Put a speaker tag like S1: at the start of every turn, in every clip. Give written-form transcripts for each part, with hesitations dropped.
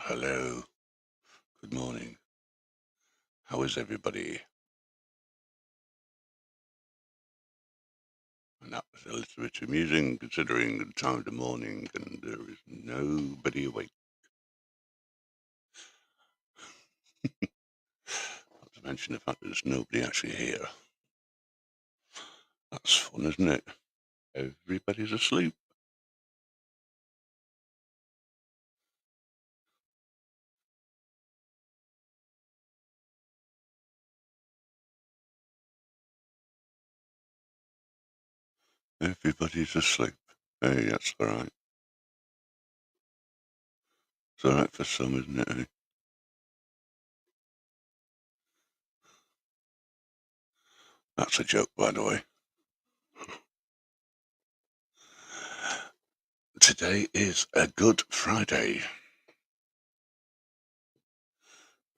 S1: Hello, good morning. How is everybody? And that was a little bit amusing considering the time of the morning and there is nobody awake. Not to mention the fact that there's nobody actually here. That's fun, isn't it? Everybody's asleep. Everybody's asleep. Hey, that's alright. It's alright for some, isn't it? Eh? That's a joke, by the way. Today is a Good Friday.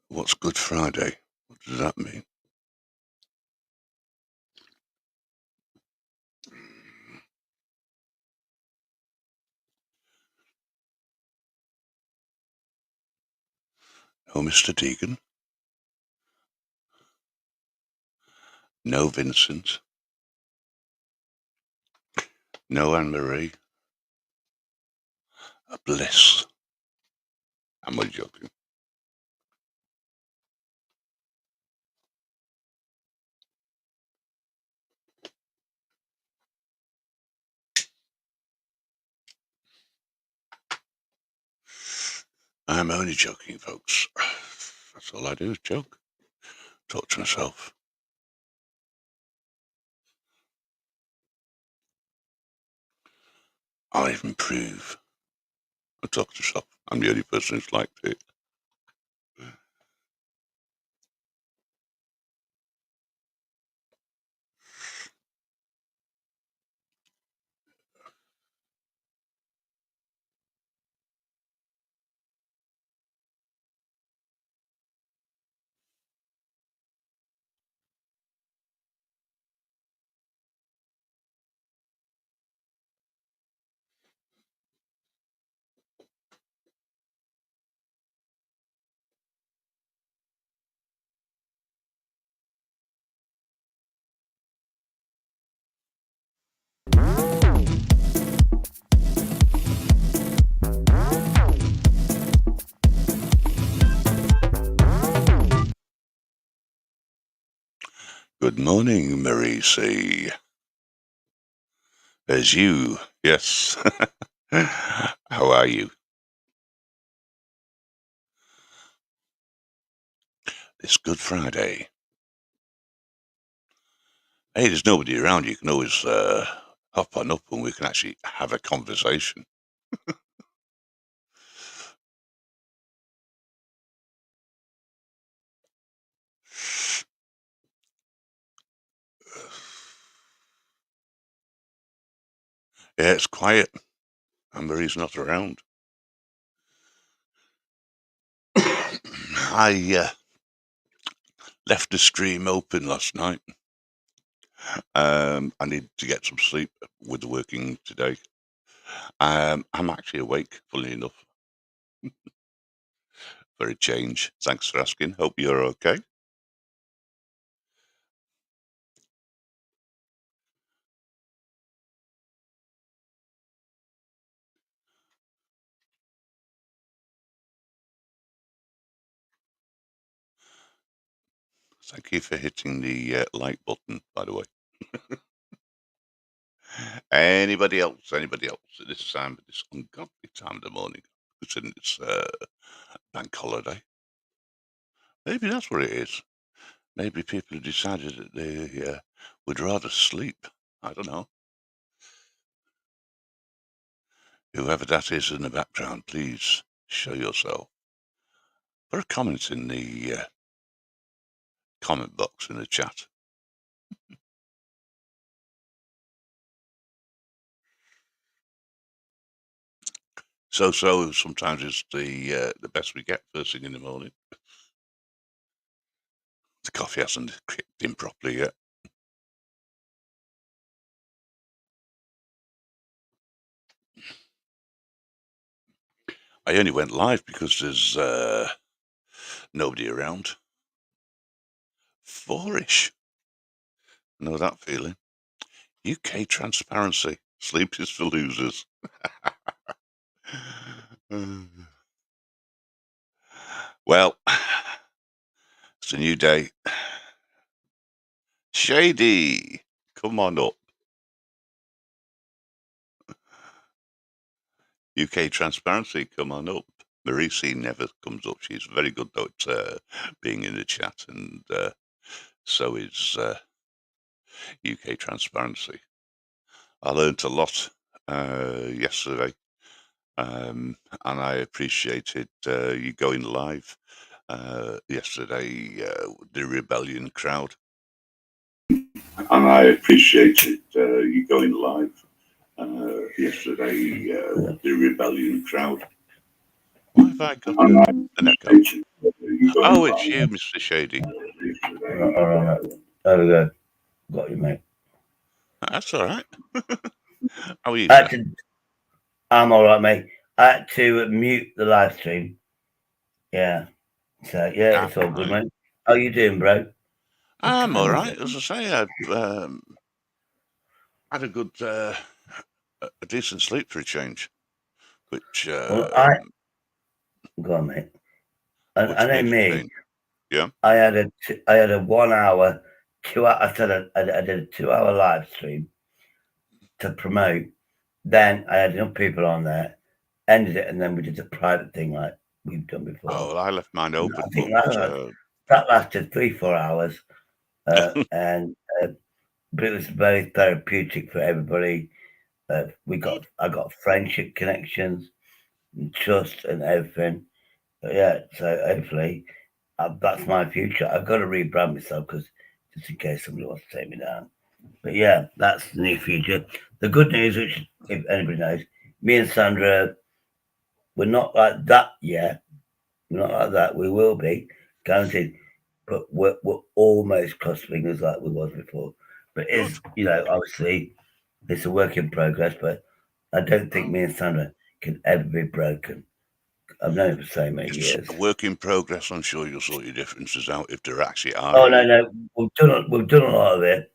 S1: What's Good Friday? What does that mean? No Mr. Deegan. No Vincent. No Anne-Marie. A Bliss. Am I joking? I'm only joking, folks. That's all I do is joke. Talk to myself. I'll even prove I talk to myself. I'm the only person who's liked it. Good morning, Marie C. There's you. Yes. How are you? It's Good Friday. Hey, there's nobody around. You can always hop on up and we can actually have a conversation. Yeah, it's quiet. And Marie's not around. I left the stream open last night. I need to get some sleep with working today. I'm actually awake, funnily enough, for a change. Thanks for asking. Hope you're okay. Thank you for hitting the like button, by the way. Anybody else? Anybody else at this time, this ungodly time of the morning, considering it's bank holiday? Maybe that's what it is. Maybe people have decided that they would rather sleep. I don't know. Whoever that is in the background, please show yourself. Put a comment in the comment box in the chat. So sometimes it's the best we get first thing in the morning. The coffee hasn't kicked in properly yet. I only went live because there's nobody around. 4-ish. Know that feeling. UK transparency. Sleep is for losers. Well, it's a new day. Shady, come on up. UK transparency, come on up. Marisi never comes up. She's very good though at being in the chat, and so is UK transparency. I learned a lot yesterday, and I appreciated you going live yesterday, the Rebellion crowd. And I appreciated you going live yesterday, the Rebellion crowd. Why have I got an echo? Oh, it's you, Mr. Shady.
S2: All right. There we go. Got you, mate.
S1: That's all right. How are you,
S2: I had
S1: sir?
S2: to, I'm all right, mate. I had to mute the live stream. Yeah. So, yeah, it's all good,
S1: Right.
S2: mate. How you doing, bro?
S1: I'm all right. As I say, I had a good, a decent sleep for a change, which
S2: Well, go on, mate. I know
S1: made a
S2: me.
S1: change. Yeah.
S2: I had a 1 hour, 2 hour. I did a 2 hour live stream to promote. Then I had enough people on there, ended it, and then we did the private thing like we've done before.
S1: Oh, well, I left mine open.
S2: I think
S1: But,
S2: that lasted 3-4 hours, and but it was very therapeutic for everybody. I got friendship connections, and trust, and everything. But yeah, so hopefully that's my future. I've got to rebrand myself because just in case somebody wants to take me down. But yeah, that's the new future. The good news, which if anybody knows, me and Sandra, we're not like that yet. We're not like that. We will be guaranteed, but we're almost cross fingers like we was before. But it's obviously it's a work in progress. But I don't think me and Sandra can ever be broken. I've known her for so many
S1: it's
S2: years.
S1: a work in progress. I'm sure you'll sort your differences out if there actually are.
S2: Oh no, we've done a lot of it.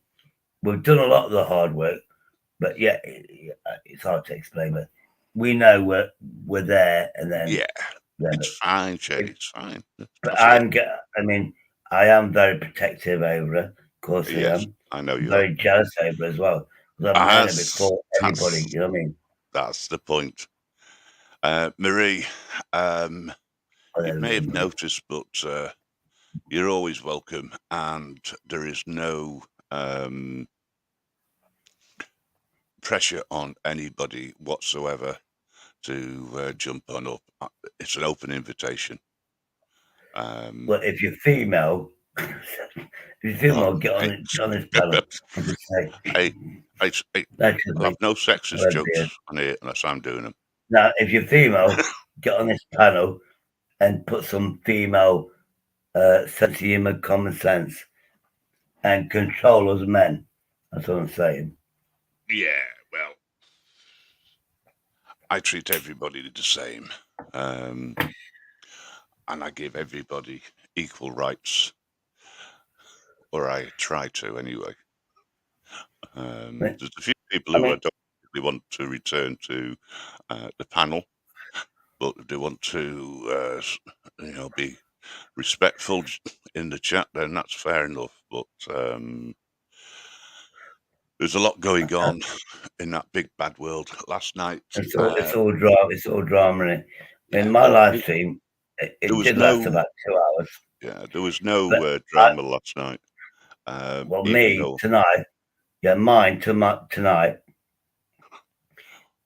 S2: We've done a lot of the hard work. But yeah, it's hard to explain. But we know we're there, and then
S1: Yeah, it's fine, Shay. It's fine.
S2: But
S1: That's it.
S2: I am very protective over her. Of course,
S1: Yes, I know
S2: I'm
S1: you are.
S2: very jealous over her as well because I've known her before anybody. You know what I mean?
S1: That's the point. Marie, you may have noticed, but you're always welcome, and there is no pressure on anybody whatsoever to jump on up. It's an open invitation.
S2: Well, if you're female, get on this panel and just say,
S1: I have no sexist jokes on here unless I'm doing them.
S2: Now, if you're female, get on this panel and put some female sense of humour, common sense, and control us men. That's what I'm saying.
S1: Yeah, well, I treat everybody the same, and I give everybody equal rights, or I try to anyway. There's a few people who I don't really want to return to the panel, but if they want to, be respectful in the chat, then that's fair enough. But there's a lot going on in that big bad world. Last night,
S2: it's all drama. It's all drama. In my live stream, it did last about 2 hours.
S1: Yeah, there was no drama last night.
S2: Well, tonight, mine tonight.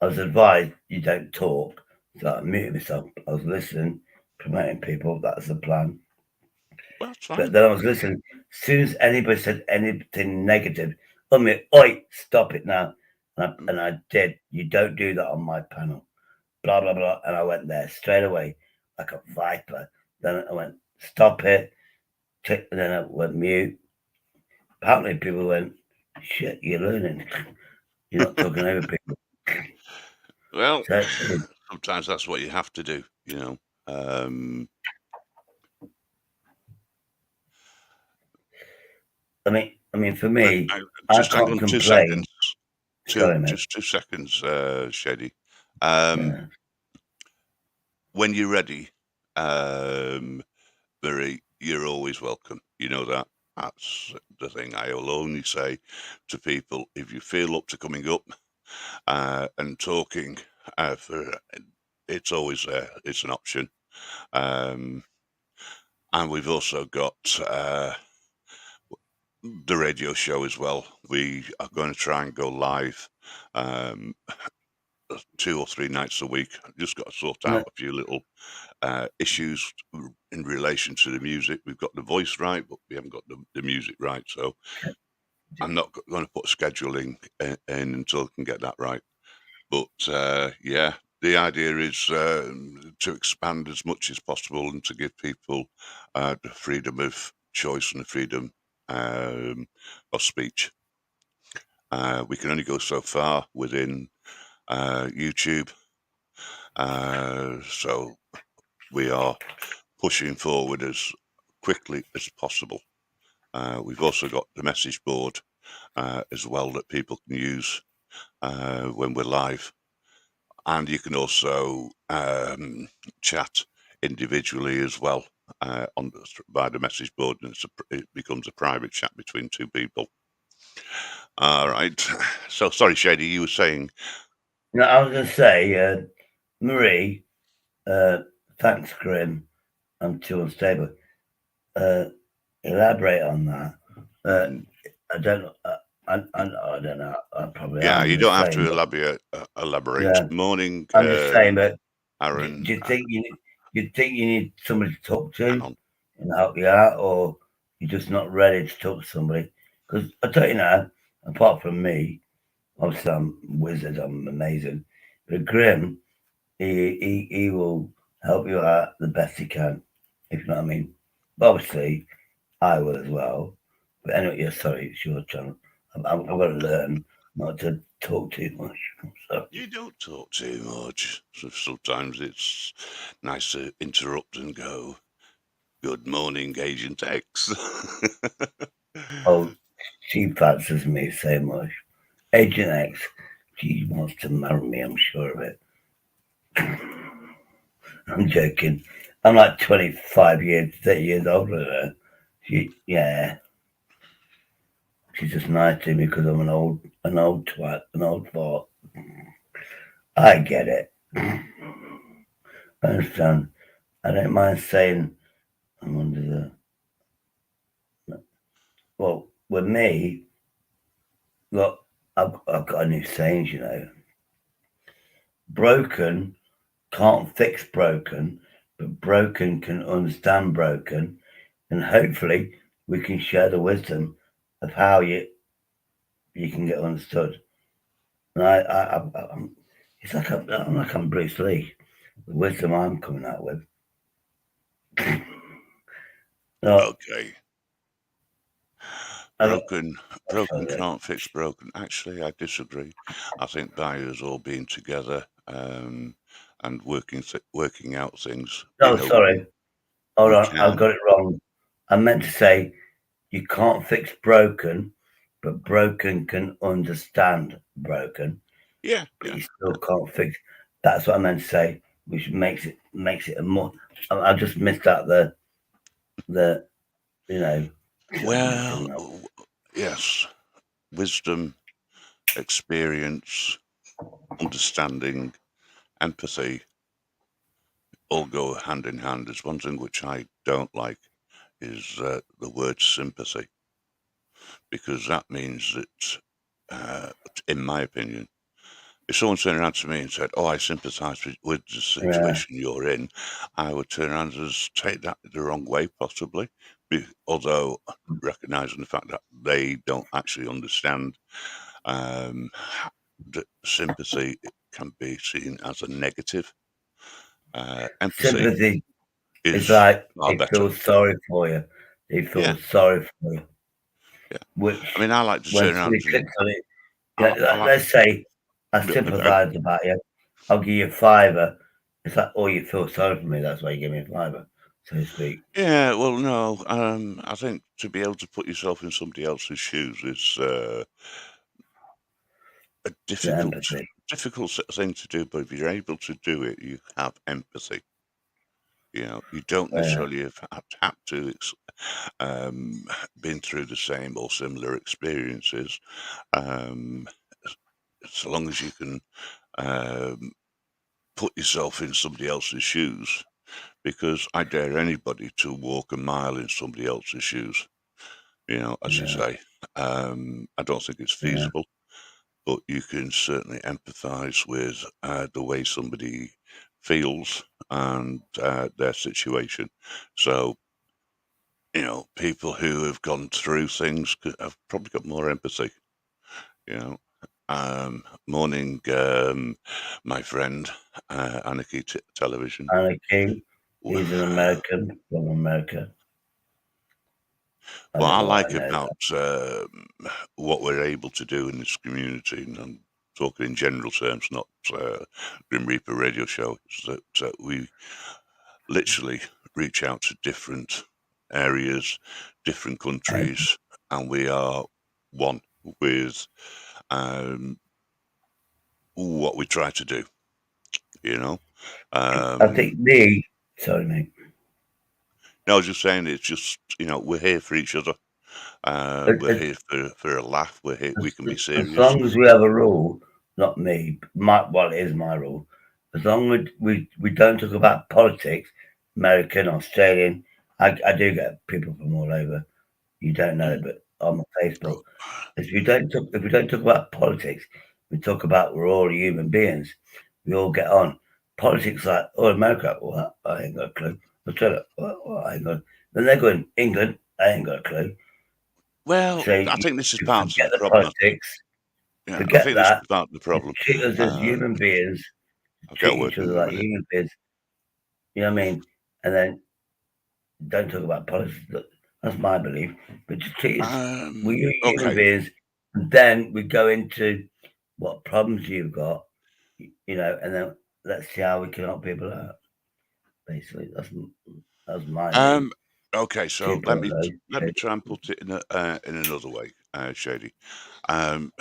S2: I was advised you don't talk, so I muted myself. I was listening, promoting people. That's the plan.
S1: Well, that's fine.
S2: But then I was listening. As soon as anybody said anything negative, I mean, oi, stop it now. And I did. You don't do that on my panel. Blah, blah, blah. And I went there straight away like a viper. Then I went, stop it. And then I went mute. Apparently people went, shit, you're learning. You're not talking over people.
S1: Well, sometimes that's what you have to do. you know.
S2: I mean, for me, I
S1: just hang
S2: can't
S1: on 2
S2: complain.
S1: seconds.
S2: Sorry, mate.
S1: Just 2 seconds, Shady.
S2: Yeah.
S1: When you're ready, Marie, you're always welcome. You know that. That's the thing I will only say to people. If you feel up to coming up and talking, it's always there. It's an option. And we've also got the radio show as well. We are going to try and go live 2 or 3 nights a week. I've just got to sort out a few little issues in relation to the music. We've got the voice right, but we haven't got the music right. So I'm not going to put scheduling in until I can get that right. But yeah, the idea is to expand as much as possible and to give people the freedom of choice and the freedom of speech. We can only go so far within YouTube. So we are pushing forward as quickly as possible. We've also got the message board as well that people can use when we're live. And you can also chat individually as well by the message board, and it becomes a private chat between two people. All right. So, sorry, Shady, you were saying?
S2: No, I was going to say, Marie, thanks, Grim. I'm too unstable. Elaborate on that. I don't know. I don't know. I probably
S1: Yeah,
S2: am
S1: you
S2: the
S1: don't have
S2: same,
S1: to
S2: but
S1: elaborate.
S2: yeah,
S1: Morning,
S2: I'm just saying. But
S1: Aaron.
S2: do you think you think you need somebody to talk
S1: Hang
S2: to
S1: on.
S2: and help you out, or you're just not ready to talk to somebody? Because I tell you now, apart from me, obviously I'm wizard, I'm amazing, but Grim, he will help you out the best he can, if you know what I mean. But obviously, I will as well. But anyway, yeah, sorry, it's your channel. I've got to learn not to talk too much. So.
S1: You don't talk too much. So sometimes it's nice to interrupt and go, "Good morning, Agent X."
S2: Oh, she fancies me so much. Agent X, she wants to marry me, I'm sure of it. I'm joking. I'm like 25 years, 30 years older than her. Yeah. She's just nice to me because I'm an old twat, an old fart. I get it. I understand. I don't mind saying I'm under the. Well, with me, look, I've got a new saying, you know. Broken can't fix broken, but broken can understand broken, and hopefully we can share the wisdom of how you can get understood. And I'm it's like I'm Bruce Lee. The wisdom I'm coming out with. No,
S1: Okay.
S2: I got,
S1: Broken can't fix broken. Actually, I disagree. I think by us all being together and working out things,
S2: no, sorry. Hold
S1: we
S2: on, I
S1: can.
S2: got it wrong. I meant to say you can't fix broken, but broken can understand broken.
S1: Yeah,
S2: But
S1: yeah.
S2: you still can't fix. That's what I meant to say, which makes it a more. I just missed out the you know.
S1: Well, yes. Wisdom, experience, understanding, empathy all go hand in hand. There's one thing which I don't like is the word sympathy, because that means that, in my opinion, if someone turned around to me and said, "Oh, I sympathise with the
S2: Yeah,
S1: situation you're in," I would turn around and just take that the wrong way, possibly. Although recognising the fact that they don't actually understand um, that sympathy can be seen as a negative. Empathy
S2: sympathy is
S1: is
S2: like
S1: far
S2: they
S1: better.
S2: feel sorry for you. They feel
S1: Yeah,
S2: sorry for you,
S1: yeah. I
S2: which
S1: mean, I like to
S2: when
S1: turn around
S2: somebody
S1: and
S2: clicks on it,
S1: I like.
S2: let's say I
S1: I,
S2: sympathise about you. I'll give you a fiver, It's like, oh, you feel sorry for me. That's why you give me a fiver, so to speak.
S1: Yeah, well, no. I think to be able to put yourself in somebody else's shoes is a
S2: The empathy.
S1: difficult thing to do. But if you're able to do it, you have empathy. You don't
S2: Yeah,
S1: necessarily have to been through the same or similar experiences. Um, so long as you can um, put yourself in somebody else's shoes, because I dare anybody to walk a mile in somebody else's shoes. As you
S2: yeah,
S1: say, I don't think it's
S2: yeah.
S1: feasible, but you can certainly empathise with the way somebody feels and their situation. So, people who have gone through things have probably got more empathy. You know, morning, my friend, Anarchy Television.
S2: Anarchy. He's an American from America. I
S1: What
S2: don't
S1: I
S2: know why I
S1: like
S2: know
S1: about
S2: that.
S1: what we're able to do in this community, and I'm talking in general terms, not Grim Reaper Radio Show, is that we literally reach out to different areas, different countries, and we are one with um, what we try to do. You know,
S2: I
S1: um,
S2: think me. Sorry, mate.
S1: no, I was just saying, it's just we're here for each other. We're
S2: As,
S1: here for a laugh. We're here. We can be
S2: as
S1: serious.
S2: long as we have a rule, not me, well, it is my rule. As long as we don't talk about politics, American, Australian. I do get people from all over. You don't know,
S1: Mm.
S2: but on my Facebook,
S1: Oh,
S2: if we don't talk about politics, we talk about we're all human beings. We all get on. Politics like America, what? I ain't got a clue. Australia, what? I ain't got. Then they're going England. I ain't got a clue.
S1: well,
S2: So
S1: I
S2: you,
S1: think this is
S2: you
S1: part of
S2: forget
S1: the
S2: the
S1: problem.
S2: politics.
S1: I
S2: Forget
S1: think this is
S2: that.
S1: part of the
S2: Just
S1: problem.
S2: treat us as
S1: Uh,
S2: human beings.
S1: I'll get a
S2: Treat
S1: word
S2: each
S1: in
S2: other
S1: in a
S2: like
S1: minute.
S2: human beings. You know what I mean? And then don't talk about politics. That's my belief. But just treat us. We're human
S1: Okay.
S2: beings. And then we go into what problems you've got, and then let's see how we can help people out. Basically, that's my main
S1: Um, okay. So
S2: tip
S1: let
S2: on
S1: me
S2: those.
S1: let me try and put it in another way, Shady. Um,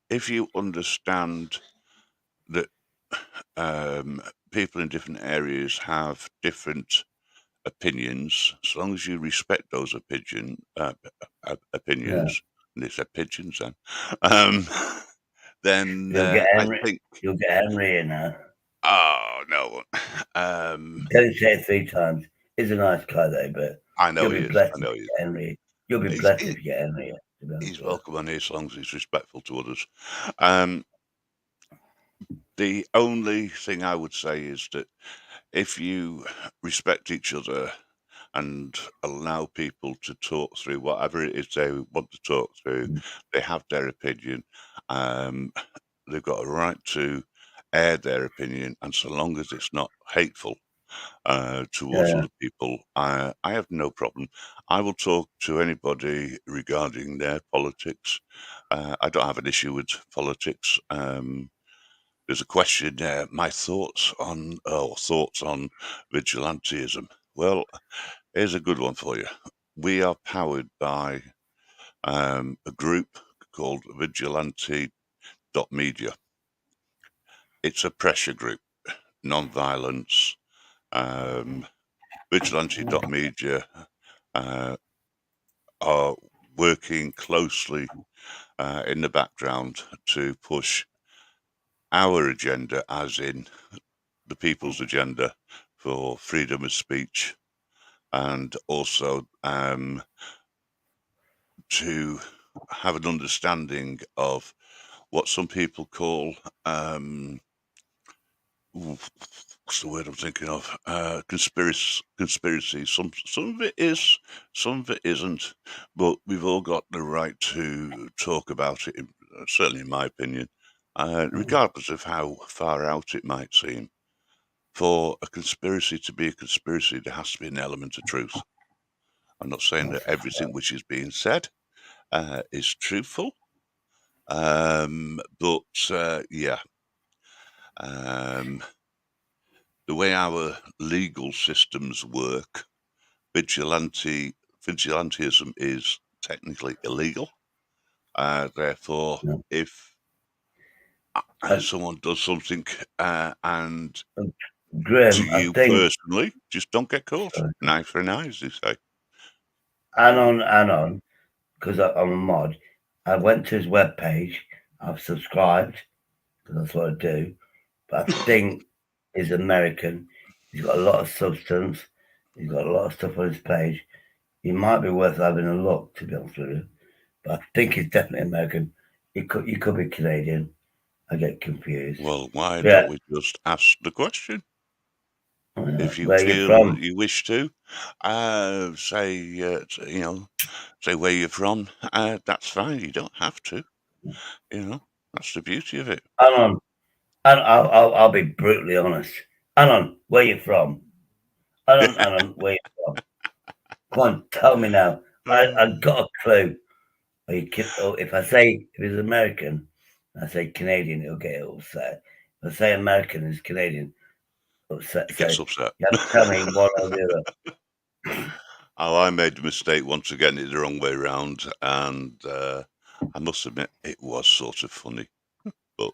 S1: if you understand that people in different areas have different opinions, as long as you respect those
S2: Yeah,
S1: opinions, and they said pigeons um, then
S2: you'll get
S1: I
S2: Henry.
S1: think,
S2: You'll get Henry in now.
S1: oh no, um,
S2: Tell him say it 3 times. He's a nice guy though, but
S1: I
S2: you'll
S1: know he
S2: be
S1: is.
S2: blessed
S1: I
S2: if
S1: know he
S2: you
S1: is.
S2: get Henry. You'll be
S1: He's,
S2: blessed
S1: he,
S2: if you get Henry. To be honest
S1: he's
S2: with you.
S1: welcome on here as long as he's respectful to others. Um, the only thing I would say is that if you respect each other and allow people to talk through whatever it is they want to talk through,
S2: Mm.
S1: they have their opinion. Um, they've got a right to air their opinion, and so long as it's not hateful towards
S2: Yeah,
S1: other people, I have no problem. I will talk to anybody regarding their politics. I don't have an issue with politics. There's a question there. My thoughts on vigilantism. Well, here's a good one for you. We are powered by a group called Vigilante Media. It's a pressure group, non-violence. Um, Vigilante Media uh, are working closely in the background to push our agenda, as in the people's agenda for freedom of speech, and also to have an understanding of what some people call what's the word I'm thinking of? Conspiracy. Some of it is, some of it isn't. But we've all got the right to talk about it. Certainly, in my opinion, regardless of how far out it might seem. For a conspiracy to be a conspiracy, there has to be an element of truth. I'm not saying that
S2: that's a
S1: everything
S2: fact.
S1: which is being said is truthful, but yeah. Um, the way our legal systems work, vigilantism is technically illegal. Therefore,
S2: No.
S1: if
S2: And,
S1: someone does something and to
S2: Graham, I
S1: you
S2: think,
S1: personally, just don't get caught.
S2: sorry,
S1: An eye for an eye, as they say.
S2: and on, because I'm a mod. I went to his webpage. I've subscribed because that's what I do. But I think he's American. He's got a lot of substance. He's got a lot of stuff on his page. He might be worth having a look, to be honest with you. But I think he's definitely American. He could be Canadian. I get confused.
S1: Well, why
S2: Yeah.
S1: don't we just ask the question? If you
S2: Where are you
S1: feel
S2: from?
S1: that you wish to, say say where you're from. That's fine. You don't have to. That's the beauty of it.
S2: Anon. And I'll be brutally honest. Anon, where you from? Anon, where you from? Come on, tell me now. I got a clue. If I say if he's American, I say Canadian, he'll get upset. If I say American is Canadian, upset.
S1: It
S2: So
S1: gets upset.
S2: you have to tell me one or the other.
S1: Oh, I made the mistake once of getting it the wrong way round, and I must admit it was sort of funny. But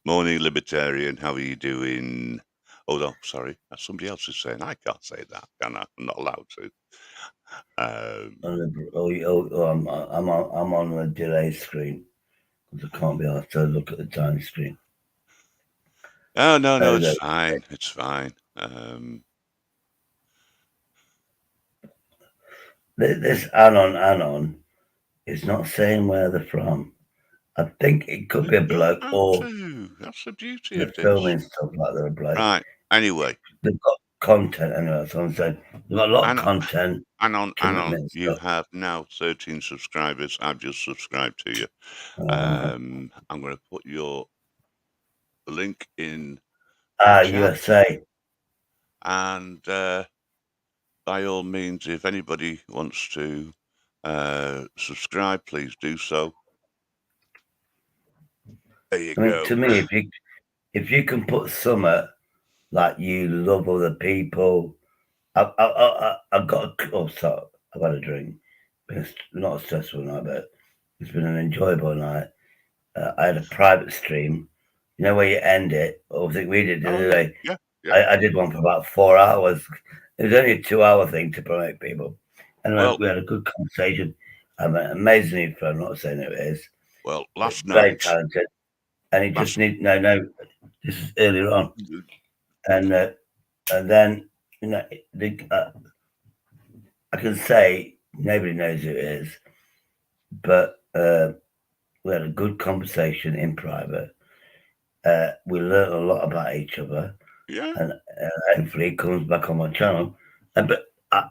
S1: morning, libertarian. How are you doing? Oh no, sorry, that's somebody else is saying. I can't say that, can I? I'm not allowed to.
S2: I'm on a delay screen because I can't be asked to look at the tiny screen.
S1: Oh no,
S2: There we
S1: it's
S2: go.
S1: fine. It's fine.
S2: This Anon is not saying where they're from. I think it could be a
S1: You don't
S2: bloke
S1: have
S2: or
S1: to. That's the beauty
S2: they're
S1: of this.
S2: filming stuff like they're a bloke.
S1: Right. Anyway,
S2: They've got content anyway, that's what I'm saying. They've got a lot of content,
S1: Anon,
S2: commitment
S1: you
S2: stuff.
S1: have now 13 subscribers. I've just subscribed to you. I'm going to put your link in the chat.
S2: USA.
S1: And by all means, if anybody wants to subscribe, please do so. There you go.
S2: To me, if you can put something like you love other people, I've got I've got a drink. It's not a stressful night, but it's been an enjoyable night. I had a private stream. You know where you end it? Or I think we did the other day.
S1: Yeah.
S2: I did one for about 4 hours. It was only a 2-hour thing to promote people. And we had a good conversation. I'm amazingly fun, I'm not saying who it is.
S1: Well, last
S2: Very
S1: night.
S2: talented. And he just need no, this is earlier on. And then, I can say nobody knows who it is, but we had a good conversation in private. We learned a lot about each other.
S1: Yeah.
S2: And hopefully it comes back on my channel. But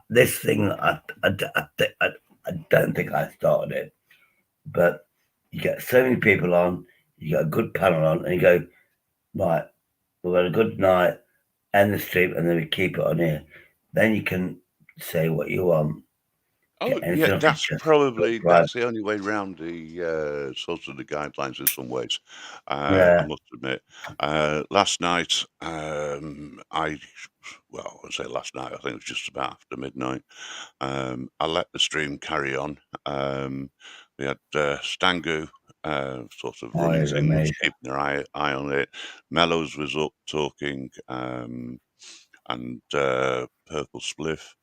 S2: this thing, I don't think I started it. But you get so many people on, you got a good panel on, and you go, right, we've had a good night, end the stream, and then we keep it on here. Then you can say what you want.
S1: Oh yeah, that's the only way around the sort of the guidelines in some ways. I must admit. Last night, I say last night. I think it was just about after midnight. I let the stream carry on. We had Stangu sort of running things, keeping their eye on it. Mellows was up talking, and Purple Spliff.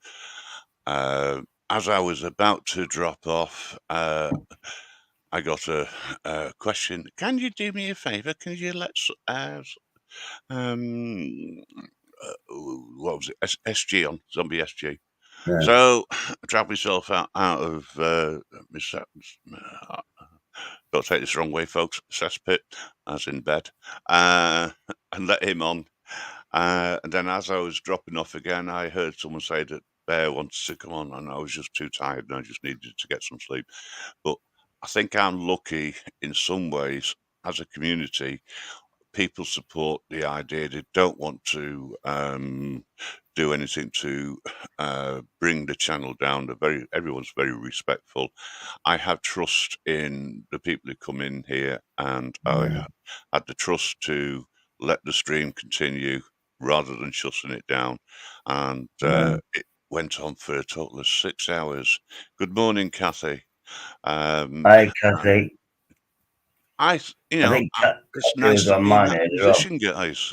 S1: As I was about to drop off, I got a question. Can you do me a favour? Can you what was it? SG on Zombie SG.
S2: Yeah.
S1: So I dragged myself out of don't take this the wrong way, folks. Cesspit, as in bed, and let him on. And then as I was dropping off again, I heard someone say that Bear wanted to come on, and I was just too tired and I just needed to get some sleep. But I think I'm lucky in some ways as a community. People support the idea. They don't want to do anything to bring the channel down. Everyone's very respectful. I have trust in the people who come in here, and I had the trust to let the stream continue rather than shutting it down. And
S2: No.
S1: it went on for a total of 6 hours. Good morning, Kathy.
S2: Hi, Kathy. I think
S1: It's
S2: Kathy
S1: nice
S2: was
S1: to
S2: on
S1: be in
S2: mine
S1: that
S2: earlier on.
S1: position, guys,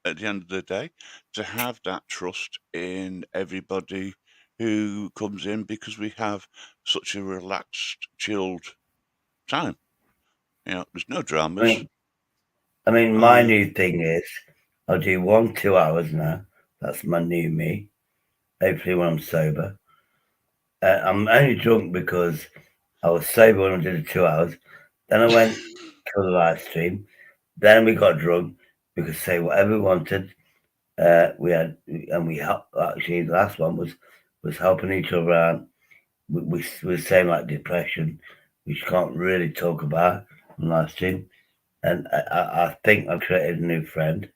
S1: at the end of the day, to have that trust in everybody who comes in, because we have such a relaxed, chilled time. There's no dramas.
S2: I mean, my new thing is I'll do 2 hours now. That's my new me. Hopefully, when I'm sober. I'm only drunk because I was sober when I did the 2 hours. Then I went to the live stream. Then we got drunk. We could say whatever we wanted. We helped. Actually, the last one was helping each other out. We were saying like depression, which you can't really talk about on live stream. And I think I've created a new friend.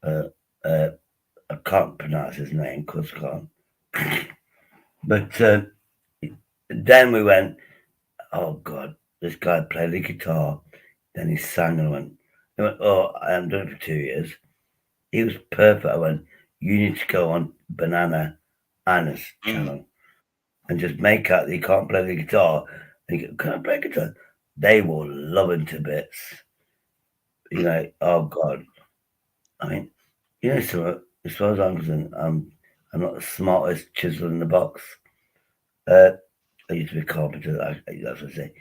S2: Uh, I can't pronounce his name because I can't. But then we went, oh God, this guy played the guitar. Then he sang and he went, oh, I haven't done it for 2 years. He was perfect. I went, you need to go on Banana Anna's channel and just make out that he can't play the guitar. And he go, can I play guitar? They will love him to bits. Oh God. I mean, so as far as I'm concerned, I'm not the smartest chisel in the box. I used to be a carpenter. That's what I say.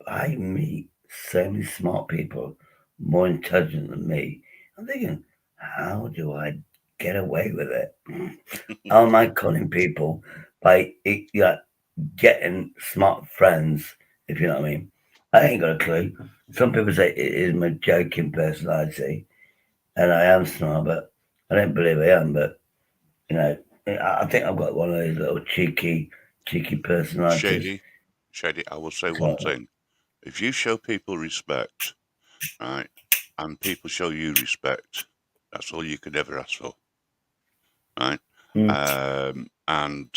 S2: I meet so many smart people, more intelligent than me. I'm thinking, how do I get away with it? How am I conning people by getting smart friends? If you know what I mean. I ain't got a clue. Some people say it is my joking personality, and I am smart, but I don't believe I am. But I think I've got one of those little cheeky personalities.
S1: Shady, I will say one thing. If you show people respect, right, and people show you respect, that's all you could ever ask for, right? And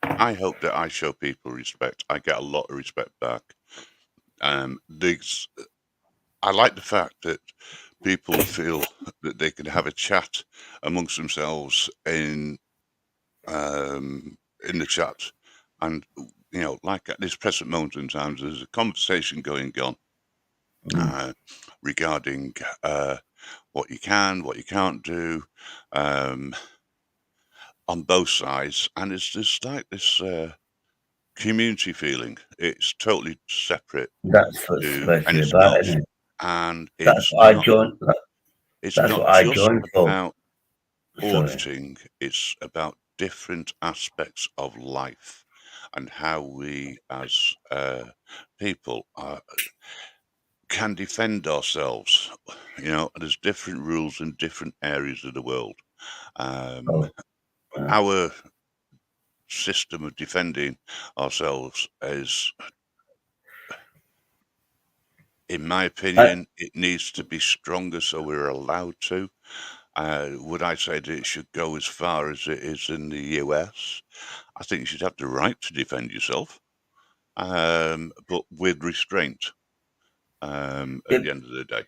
S1: I hope that I show people respect. I get a lot of respect back. I like the fact that people feel that they can have a chat amongst themselves in the chat, and like at this present moment in time, there's a conversation going on regarding what you can, what you can't do, on both sides, and it's just like this community feeling. It's totally separate
S2: That's what's
S1: to
S2: supposed to be
S1: anything
S2: about,
S1: else,
S2: isn't it?
S1: and
S2: That's
S1: it's
S2: what I
S1: not.
S2: joined.
S1: It's
S2: That's
S1: not
S2: what I
S1: just
S2: joined for.
S1: about
S2: Sorry.
S1: auditing. It's about different aspects of life and how we, as people, can defend ourselves. There's different rules in different areas of the world. Our system of defending ourselves is, in my opinion, it needs to be stronger so we're allowed to. Would I say that it should go as far as it is in the US? I think you should have the right to defend yourself, but with restraint at the end of the day.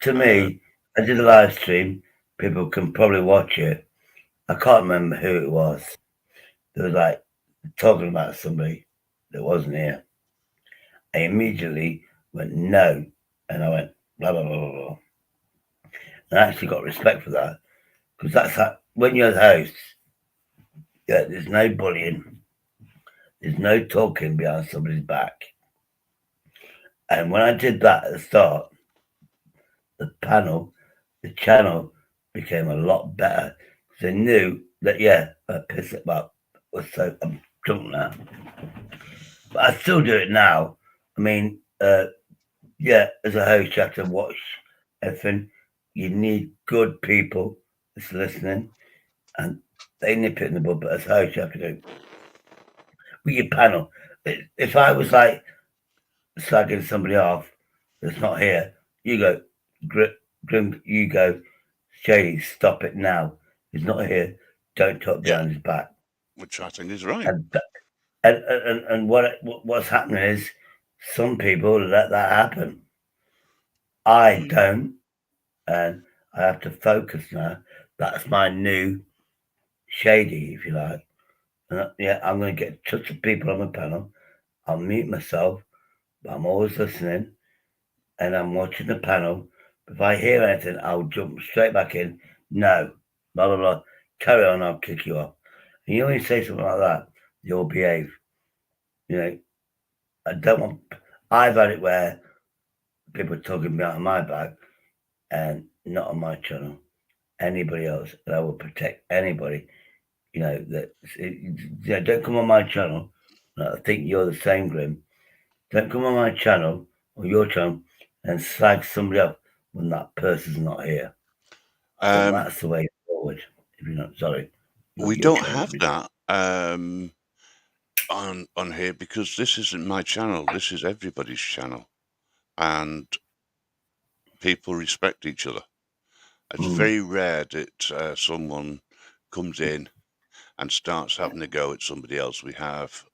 S2: To me, I did a live stream. People can probably watch it. I can't remember who it was. They was like talking about somebody that wasn't here. I immediately went no, and I went blah blah blah blah blah. And I actually got respect for that because that's how, when you're the host. Yeah, there's no bullying. There's no talking behind somebody's back. And when I did that at the start, the channel became a lot better. They knew that, I piss it up. So I'm drunk now. But I still do it now. I mean, as a host, you have to watch everything. You need good people that's listening, and they nip it in the bud. But as a host, you have to go with your panel. If I was like slagging somebody off that's not here, you go, Grim, you go, Shady, stop it now. He's not here. Don't talk behind his back.
S1: Which I think is right.
S2: And what's happening is some people let that happen. I don't, and I have to focus now. That's my new shady, if you like. And yeah, I'm going to get touch of people on the panel. I'll mute myself, but I'm always listening and I'm watching the panel. If I hear anything, I'll jump straight back in. No, blah, blah, blah. Carry on, I'll kick you off. And you only say something like that, you'll behave. You know, I don't want. I've had it where people are talking behind my back and not on my channel. Anybody else, and I will protect anybody. Don't come on my channel. I think you're the same, Grim. Don't come on my channel or your channel and slag somebody up when that person's not here. I think that's the way forward. If you're not sorry,
S1: we don't have that on here because this isn't my channel. This is everybody's channel, and people respect each other. It's very rare that someone comes in and starts having a go at somebody else. We have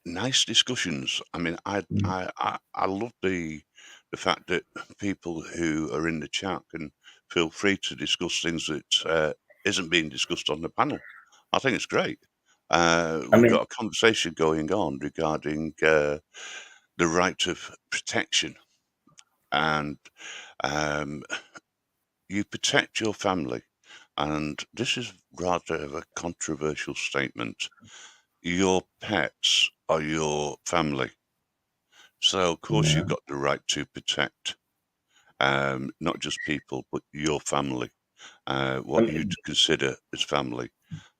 S1: nice discussions. I mean, I love the fact that people who are in the chat can feel free to discuss things that isn't being discussed on the panel. I think it's great. We've got a conversation going on regarding the right of protection, and you protect your family. And this is rather of a controversial statement. Your pets are your family. So, of course, you've got the right to protect not just people, but your family, what you'd consider as family.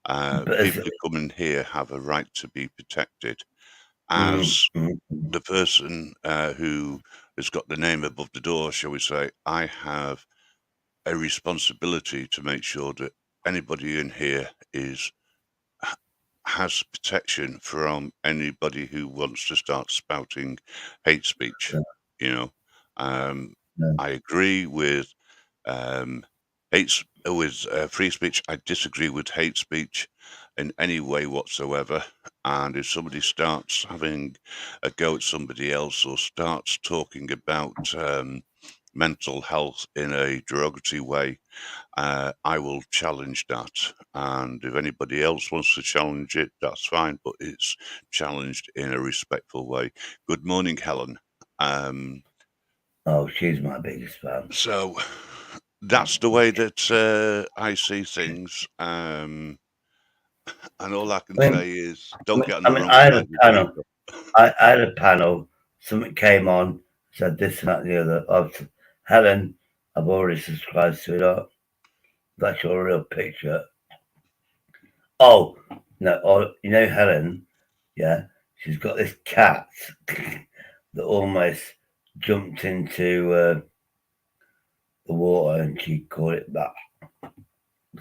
S1: People who come in here have a right to be protected. As the person who has got the name above the door, shall we say, I have a responsibility to make sure that anybody in here has protection from anybody who wants to start spouting hate speech. You know, I agree with free speech. I disagree with hate speech in any way whatsoever. And if somebody starts having a go at somebody else or starts talking about mental health in a derogatory way, I will challenge that. And if anybody else wants to challenge it, that's fine, but it's challenged in a respectful way. Good morning, Helen.
S2: Oh, she's my biggest fan.
S1: So that's the way that I see things. And all I can say is don't get on the wrong
S2: side
S1: of the
S2: I had a panel. Something came on, said this and that and the other. Helen, I've already subscribed to it. That's your real picture. Oh, no. Oh, you know Helen? Yeah. She's got this cat that almost jumped into the water and she caught it back.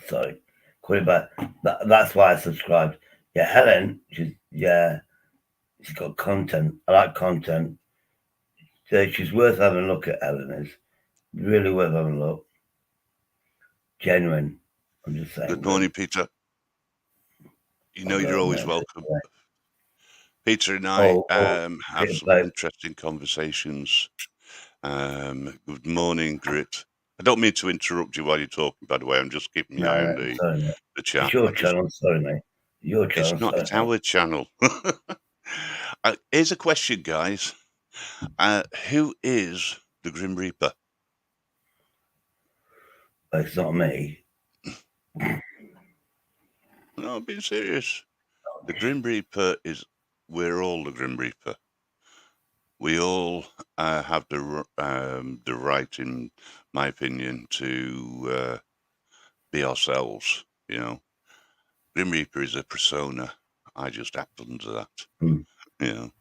S2: Sorry. Caught it back. That's why I subscribed. Yeah, Helen, she's got content. I like content. So she's worth having a look at, Helen is. Really worth having a look. Genuine. I'm just saying.
S1: Good morning, Peter. You know you're always welcome. Peter and I have some interesting conversations. Good morning, Grit. I don't mean to interrupt you while you're talking, by the way. I'm just keeping my eye on the chat.
S2: It's your channel, sorry, mate. Your channel.
S1: It's not, it's our channel. Here's a question, guys. Who is the Grim Reaper?
S2: It's not me.
S1: No, I'm being serious. The Grim Reaper we're all the Grim Reaper. We all have the right, in my opinion, to be ourselves, you know. Grim Reaper is a persona. I just act under that, you know.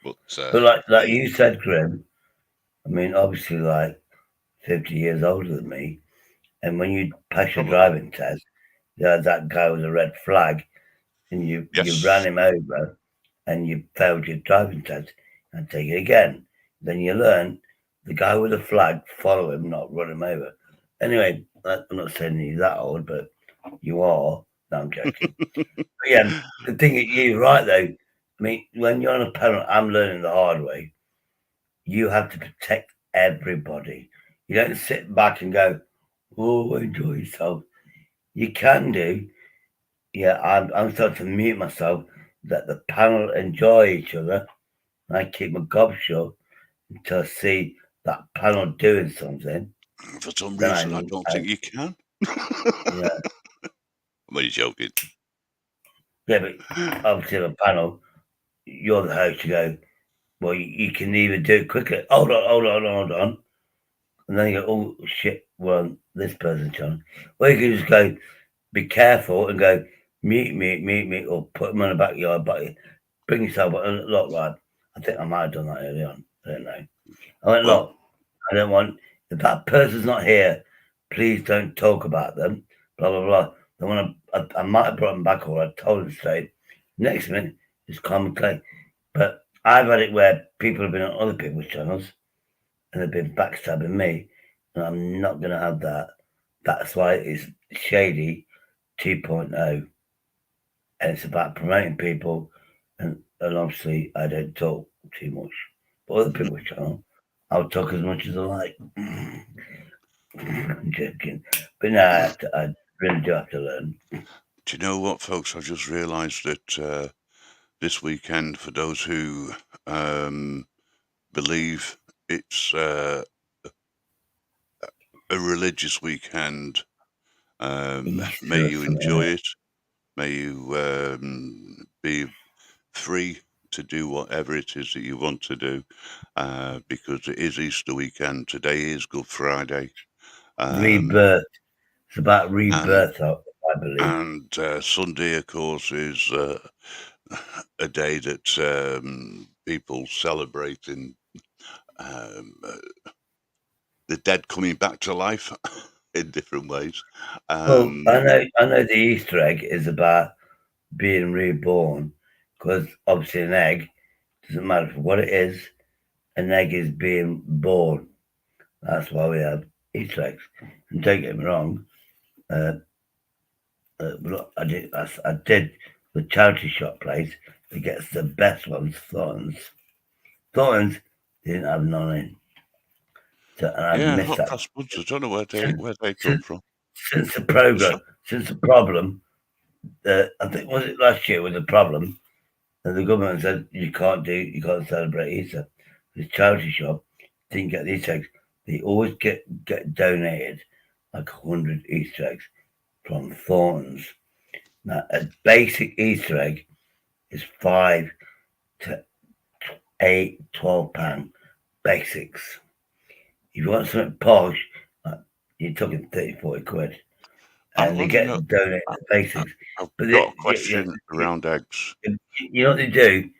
S2: But like you said, Grim, I mean, obviously, like 50 years older than me, and when you pass your driving test, that guy with a red flag, and you ran him over, and you failed your driving test, and take it again. Then you learn the guy with the flag, follow him, not run him over. Anyway, I'm not saying you're that old, but you are. No, I'm joking. But yeah, the thing is, you're right though. I mean, when you're on a panel, I'm learning the hard way. You have to protect everybody. You don't sit back and go, "Oh, enjoy yourself." You can do. Yeah, I'm starting to mute myself. Let the panel enjoy each other. I keep my gob shut until I see that panel doing something.
S1: For some
S2: Then
S1: reason, I don't think you can.
S2: yeah,
S1: I'm only joking.
S2: yeah, but obviously the panel, you're the host. You go, well, you can either do it quickly. Hold on. And then you go, oh shit, well, this person's on. Or you can just go, be careful and go, mute, or put them on the backyard, but bring yourself up. Look, lad, I think I might have done that early on. I don't know. I went,
S1: Well,
S2: look, I don't want, if that person's not here, please don't talk about them, blah, blah, blah. I want to, I might have brought them back or I told them straight. Next minute, just calm and collect. But I've had it where people have been on other people's channels and they've been backstabbing me, and I'm not going to have that. That's why it's Shady 2.0, and it's about promoting people, and obviously I don't talk too much. But other people's channel, I'll talk as much as I like. I'm joking, but no, I really do have to learn.
S1: do you know what, folks? I've just realised that this weekend, for those who believe it's a religious weekend, may you enjoy it. May you be free to do whatever it is that you want to do, because it is Easter weekend. Today is Good Friday.
S2: Rebirth. It's about rebirth, I believe.
S1: And Sunday, of course, is a day that people celebrating the dead coming back to life in different ways.
S2: Well, I know the Easter egg is about being reborn, because obviously an egg doesn't matter what it is. An egg is being born. That's why we have Easter eggs. And don't get me wrong, I did the charity shop place that gets the best ones, Thorntons. Thorntons didn't have none in. So, and I
S1: Yeah,
S2: missed
S1: hot
S2: that.
S1: cross buns. I don't know where they come from.
S2: Since the problem, I think was it last year with the problem, and the government said you can't celebrate Easter. This charity shop didn't get these eggs. They always get donated like 100 Easter eggs from Thorntons. Now, a basic Easter egg is 5 to 8, £12 basics. If you want something posh, you're talking 30, 40 quid.
S1: I
S2: And they
S1: want to
S2: get
S1: know.
S2: donated the basics.
S1: I've
S2: But
S1: got a question around eggs.
S2: you know what they do?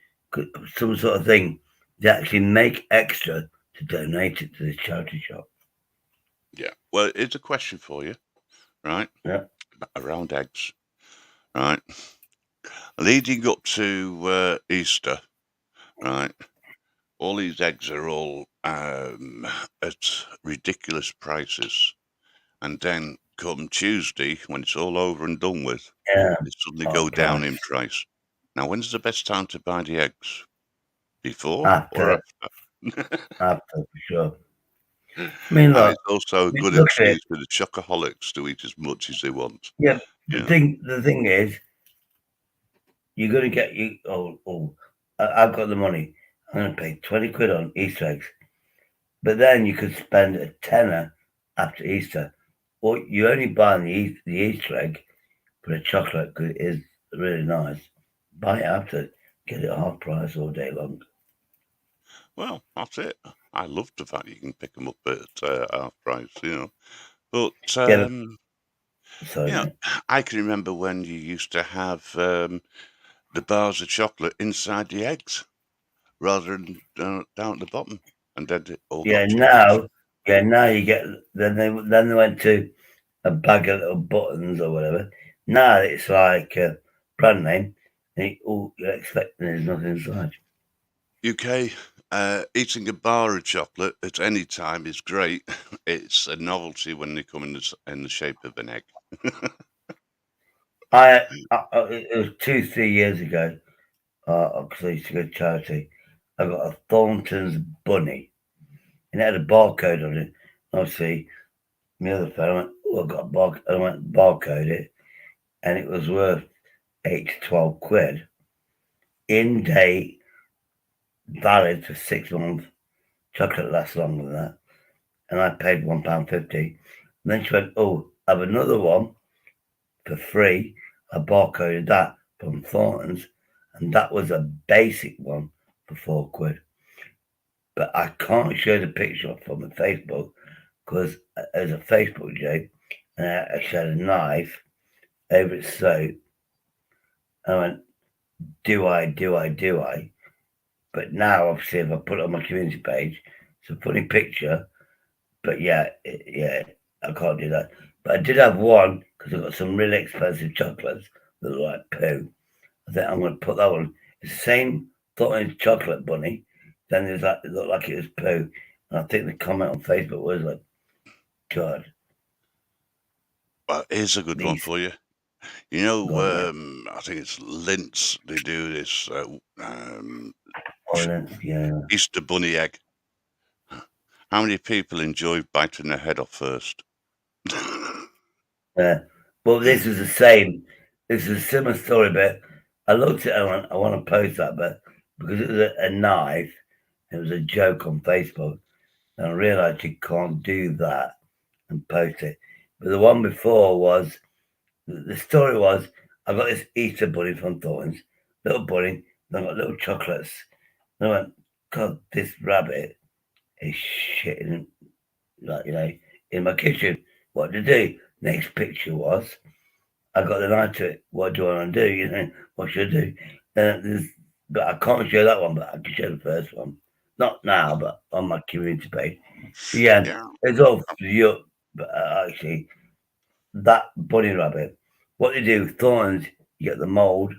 S2: Some sort of thing. They actually make extra to donate it to this charity shop.
S1: Yeah. Well, it's a question for you, right?
S2: Yeah.
S1: Around eggs, right? Leading up to Easter, right? All these eggs are all at ridiculous prices, and then come Tuesday, when it's all over and done with,
S2: Yeah.
S1: they suddenly go down in price. Now, when's the best time to buy the eggs? Before or
S2: After,
S1: after?
S2: for sure. I mean,
S1: And
S2: look,
S1: it's also a good
S2: look at it.
S1: excuse for the chocoholics to eat as much as they want.
S2: Yeah.
S1: Yeah.
S2: The thing is, you're gonna get I've got the money. I'm gonna pay 20 quid on Easter eggs, but then you could spend a tenner after Easter, or you only buy the Easter egg for a chocolate because it is really nice. Buy it after, get it half price all day long.
S1: Well, that's it. I love the fact you can pick them up at half price, But
S2: Yeah, sorry,
S1: you know,
S2: mate.
S1: I can remember when you used to have the bars of chocolate inside the eggs rather than down at the bottom, and then it all
S2: Yeah,
S1: got chocolate.
S2: now you get then they went to a bag of little buttons or whatever. Now it's like brand name, and all you're expecting is nothing inside.
S1: UK, eating a bar of chocolate at any time is great. It's a novelty when they come in the shape of an egg.
S2: It was 2, 3 years ago. Because I used to go to charity. I got a Thornton's bunny, and it had a barcode on it. obviously, my other friend, I went, well, I got a I went barcode it, and it was worth 8 to 12 quid. In date, valid for 6 months. Chocolate lasts longer than that. And I paid £1.50. And then she went, oh, I have another one for free. I barcoded that from Thornton's, and that was a basic one for 4 quid. But I can't show the picture from the Facebook because there's a Facebook joke, and I had a knife over its throat. I went, do I? But now, obviously, if I put it on my community page, it's a funny picture. But yeah, I can't do that. But I did have one because I got some really expensive chocolates that look like poo. I think I'm going to put that one. It's the same Thornton's chocolate bunny. Then there's that, it looked like it was poo. And I think the comment on Facebook was like, God.
S1: Well, here's a good one for you. You know,
S2: God,
S1: I think it's Lindt. They do this Easter bunny egg. How many people enjoy biting their head off first?
S2: Well, this is the same. This is a similar story, but I looked at it and I want to post that, but because it was a knife, it was a joke on Facebook, and I realised you can't do that and post it. But the one before was the story was I got this Easter bunny from Thornton's, little bunny, and I got little chocolates. And I went, God, this rabbit is shitting, like, in my kitchen. What to do? Next picture was I got the knife to it. What do I want to do? What should I do? But I can't show that one, but I can show the first one. Not now, but on my community page. But yeah, it's all for you. But actually, that bunny rabbit, what they do, Thorns, you get the mold,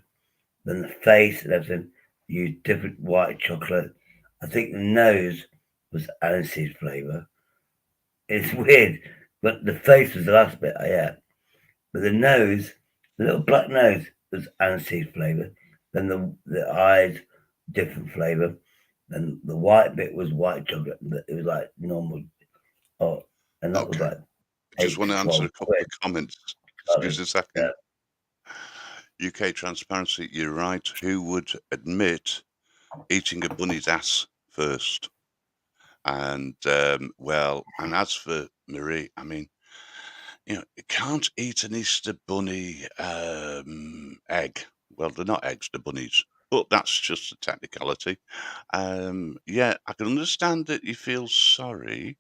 S2: then the face and everything. You use different white chocolate. I think the nose was aniseed flavour. It's weird, but the face was the last bit I ate. But the nose, the little black nose, was aniseed flavour. Then the eyes, different flavour. Then the white bit was white chocolate. It was like normal. Oh, and that was like
S1: I just want to answer a couple of comments. Excuse a second. UK Transparency, you're right. Who would admit eating a bunny's ass first? And and as for Marie, I mean, you can't eat an Easter bunny egg. Well, they're not eggs, they're bunnies. But that's just a technicality. Yeah, I can understand that you feel sorry,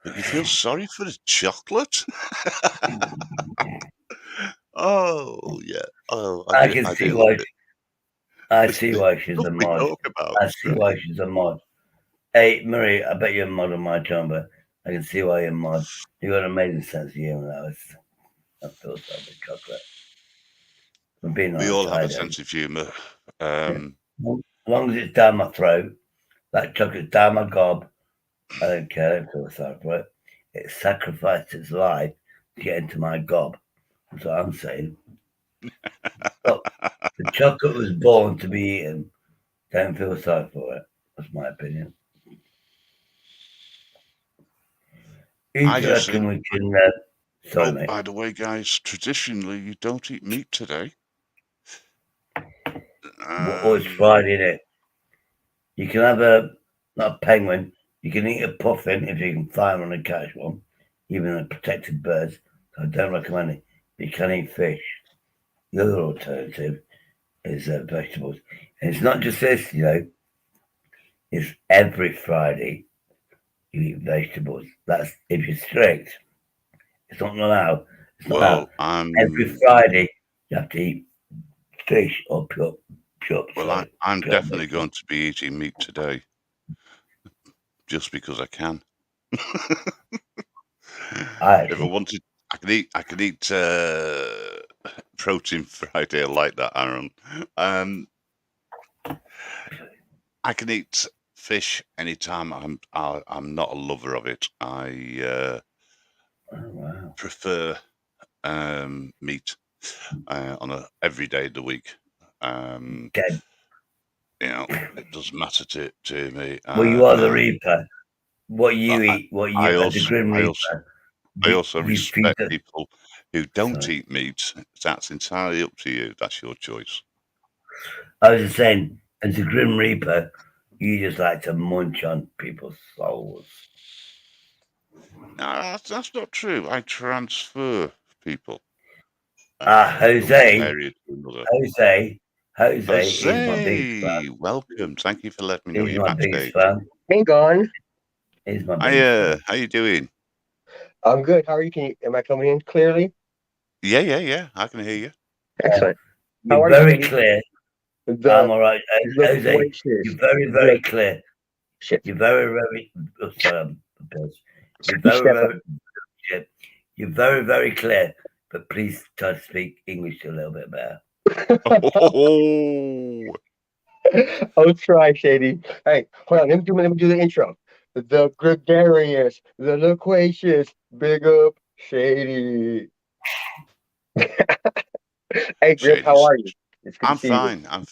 S1: but you feel sorry for the chocolate? Oh, yeah. Oh,
S2: I can see why. I see why she's a mod. I see why she's a mod. Hey, Marie, I bet you're a mod on my channel, but I can see why you're a mod. You got an amazing sense of humor. I feel so with chocolate.
S1: We all have a sense of humour.
S2: As long as it's down my throat, that chocolate's down my gob, I don't care. I don't feel sorry for it. It sacrificed its life to get into my gob. That's what I'm saying. Look, the chocolate was born to be eaten. Don't feel sorry for it. That's my opinion.
S1: I just reckon
S2: we can. Sorry, mate.
S1: By the way, guys, traditionally you don't eat meat today.
S2: It's Friday, innit? You can have not a penguin. You can eat a puffin if you can find one and catch one, even the protected birds. So I don't recommend it. But you can eat fish. The other alternative is vegetables. And it's not just this, it's every Friday you eat vegetables. That's if you're strict. It's not allowed. It's not allowed. Every Friday you have to eat fish or pure.
S1: Well, I'm definitely going to be eating meat today, just because I can. If I wanted, I could eat protein Friday. I like that, Aaron. I can eat fish anytime. I'm not a lover of it. I prefer meat on every day of the week. It doesn't matter to me.
S2: Well, you are the Reaper. what you
S1: But
S2: eat, what
S1: I
S2: you as a
S1: also,
S2: Grim
S1: I also,
S2: Reaper,
S1: I also
S2: you feed
S1: respect
S2: the.
S1: people who don't
S2: Sorry,
S1: eat meat. That's entirely up to you. That's your choice.
S2: I was just saying, as a Grim Reaper, you just like to munch on people's souls.
S1: No, that's not true. I transfer people from one
S2: Jose,
S1: area to another.
S2: Jose is my biggest
S1: Jose,
S2: fan.
S1: welcome. Thank you for letting me know
S2: He's
S1: you're
S2: my biggest
S1: backstage.
S2: fan.
S3: Hang on.
S2: He's my biggest
S1: Hiya,
S2: fan.
S1: how you doing?
S3: I'm good. How are you? Am I coming in clearly?
S1: Yeah. I can hear you.
S3: Excellent. How
S2: You're
S3: are you,
S2: very
S3: Shady?
S2: clear. I'm
S3: The
S2: all right. Jose,
S3: loquacious.
S2: you're very,
S3: The
S2: very clear.
S3: shit.
S2: You're very, very. Oh, sorry, I'm pissed. You're
S3: You
S2: very,
S3: step up.
S2: very. Shit. You're very, very clear. But please try to speak English a little bit better.
S1: Oh,
S3: I'll try, Shady. Hey, hold on. Let me do the intro. The gregarious, the loquacious, big up, Shady. Hey, Grip, how
S1: Shady's.
S3: are you? It's good to
S1: I'm
S3: see you.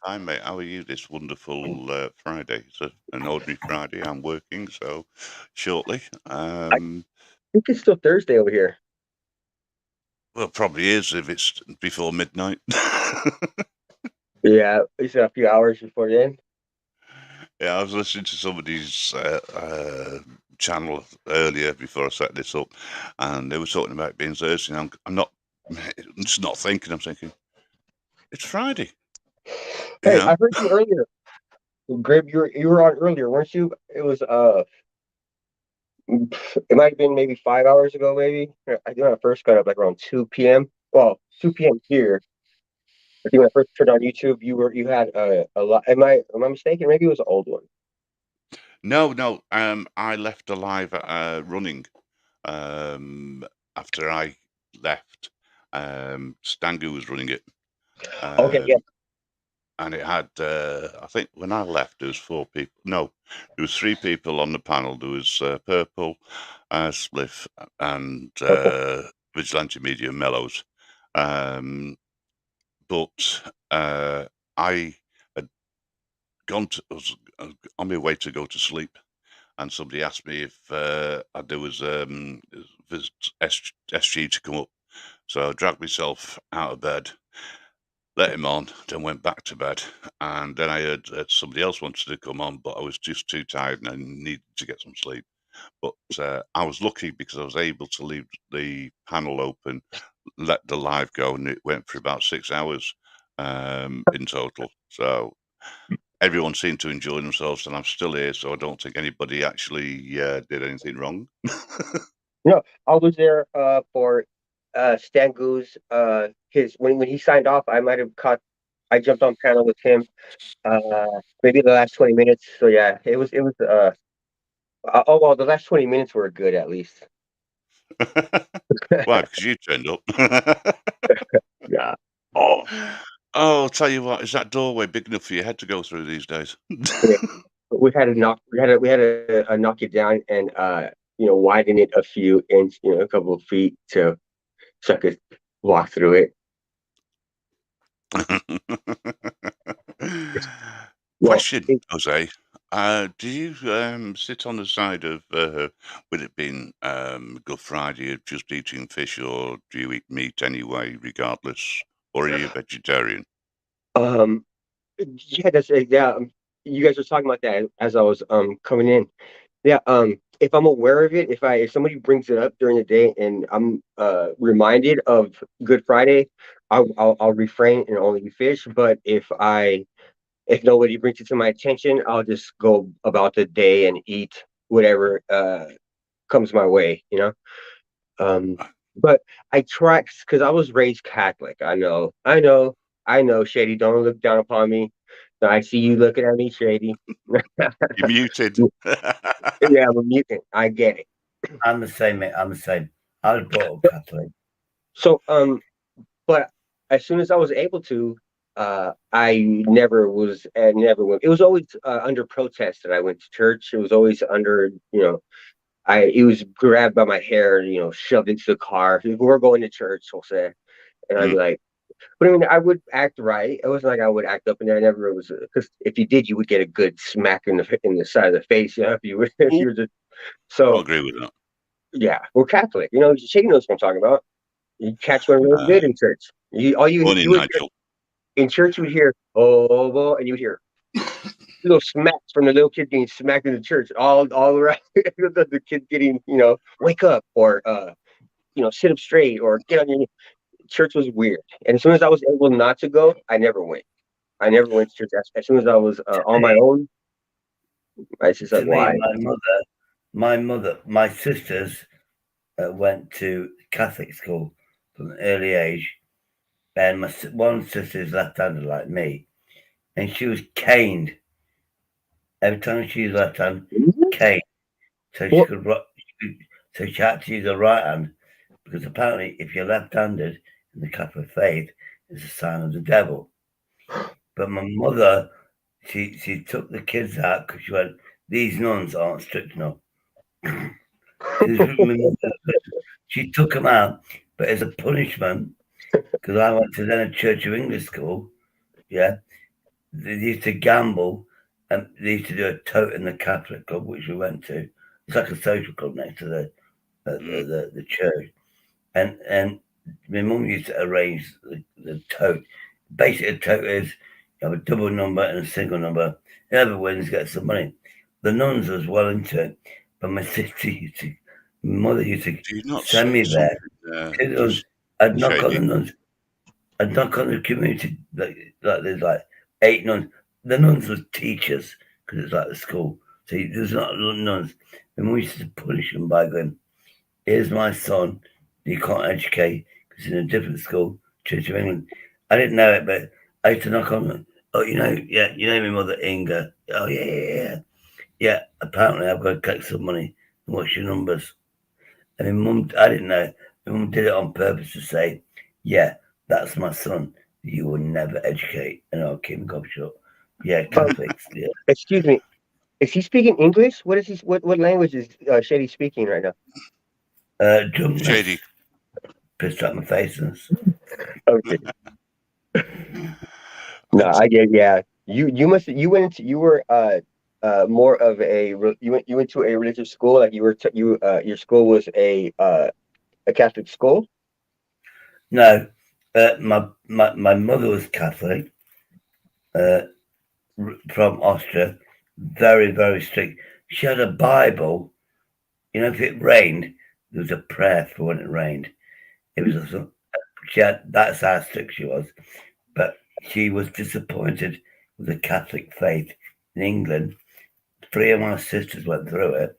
S1: fine, mate. How are you this wonderful Friday? It's an ordinary Friday. I'm working, so shortly.
S3: I think it's still Thursday over here.
S1: Well, probably is if it's before midnight.
S3: Yeah, it's a few hours before then.
S1: Yeah, I was listening to somebody's channel earlier before I set this up, and they were talking about being Thursday. And I'm just not thinking. I'm thinking it's Friday. You
S3: Hey,
S1: know,
S3: I heard you earlier. Grib, you were on earlier, weren't you? It was it might have been maybe 5 hours ago, maybe. I think when I first got up like around 2 p.m. Well, 2 p.m. here. I think when I first turned on YouTube, you had a lot. Am I mistaken? Maybe it was an old one.
S1: no. I left the live running after I left. Stangu was running it.
S3: Okay, yeah.
S1: And it had I think when I left there was 4 people. No, there was 3 people on the panel. There was Purple, Spliff, and
S3: Okay.
S1: Vigilante Media Mellows. But I had was on my way to go to sleep, and somebody asked me if there was SG to come up. So I dragged myself out of bed, let him on, then went back to bed. And then I heard somebody else wanted to come on, but I was just too tired and I needed to get some sleep. But I was lucky because I was able to leave the panel open, let the live go, and it went for about 6 hours in total. So everyone seemed to enjoy themselves, and I'm still here, so I don't think anybody actually did anything wrong.
S3: No, I was there for Stan Goose. His when he signed off, I might have caught. I jumped on panel with him. Maybe the last 20 minutes. So yeah, it was. Oh well, the last 20 minutes were good at least.
S1: Why? Because you turned up.
S3: Yeah. Oh,
S1: Oh, I'll tell you what, is that doorway big enough for your head to go through these days?
S3: yeah. We had to knock. We had to knock it down and widen it a few inch, a couple of feet so I could walk through it. Well,
S1: Question, Jose. Do you sit on the side of, with it being Good Friday, of just eating fish, or do you eat meat anyway, regardless? Or are you a vegetarian?
S3: um, yeah, yeah. You guys were talking about that as I was coming in. Yeah. If I'm aware of it, if somebody brings it up during the day and I'm reminded of Good Friday, I'll refrain and only eat fish. But if nobody brings it to my attention, I'll just go about the day and eat whatever comes my way. Um, but I try because I was raised Catholic. I know, Shady. Don't look down upon me. No, I see you looking at me, Shady.
S1: You're muted.
S3: Yeah, I'm a mutant. I get it.
S2: I'm the same, mate. I'm the same. I was brought up Catholic.
S3: So, but as soon as I was able to, I never went. It was always under protest that I went to church. It was always under, it was grabbed by my hair, shoved into the car. We're going to church, we'll say, and I'd be
S1: Mm.
S3: like, but I mean, I would act right. It wasn't like I would act up and down. I never was because if you did, you would get a good smack in the side of the face. If you were
S1: Ooh,
S3: just So
S1: I agree with that.
S3: yeah, we're Catholic. You know, Shady knows what I'm talking about. You catch one real good in church.
S1: Morning,
S3: You would
S1: Nigel.
S3: in church you would hear oh well, and you would hear little smacks from the little kid getting smacked in the church all around the kid getting, wake up or sit up straight or get on your knee. Church was weird. And as soon as I was able not to go, I never went. I never went to church. As soon as I was on my own, I just like,
S2: To me,
S3: why?
S2: my sisters went to Catholic school from an early age, and one sister is left-handed like me, and she was caned every time she used left hand, caned, so she
S3: Well,
S2: could. So she had to use her right hand because apparently, if you're left-handed in the Catholic faith, it's a sign of the devil. But my mother, she took the kids out because she went, these nuns aren't strict enough. She took them out, but as a punishment, because I went to then a Church of England school, yeah, they used to gamble and they used to do a tote in the Catholic club, which we went to. It's like a social club next to the church. And my mum used to arrange the tote. Basically, a tote is you have a double number and a single number. Whoever wins gets some money. The nuns was well into it, but my mother used to
S1: Do you not
S2: send me there.
S1: just
S2: I'd knock on
S1: shady?
S2: the nuns. I'd knock on the community like there's like 8 nuns. The nuns were teachers because it's like the school. So there's not nuns. And we used to punish them by going, "Here's my son. You can't educate because he's in a different school, Church of England." I didn't know it, but I used to knock on them. Oh, you know my mother Inga. Oh yeah. Apparently, I've got to collect some money. What's your numbers? And my mum, I didn't know. My mum did it on purpose to say, "Yeah, that's my son. You will never educate." And I'll keep my shut. Yeah, Catholics. Yeah.
S3: excuse me. Is he speaking English? What is he? What language is Shady speaking right now?
S2: Drunk
S1: Shady.
S2: pissed out my face.
S3: Okay. No, I get. Yeah, you must. You were more of you went to a religious school. Like you were. Your school was a Catholic school.
S2: No, my mother was Catholic from Austria, very, very strict. She had a Bible. If it rained, there was a prayer for when it rained. It was that's how strict she was. But she was disappointed with the Catholic faith in England. 3 of my sisters went through it,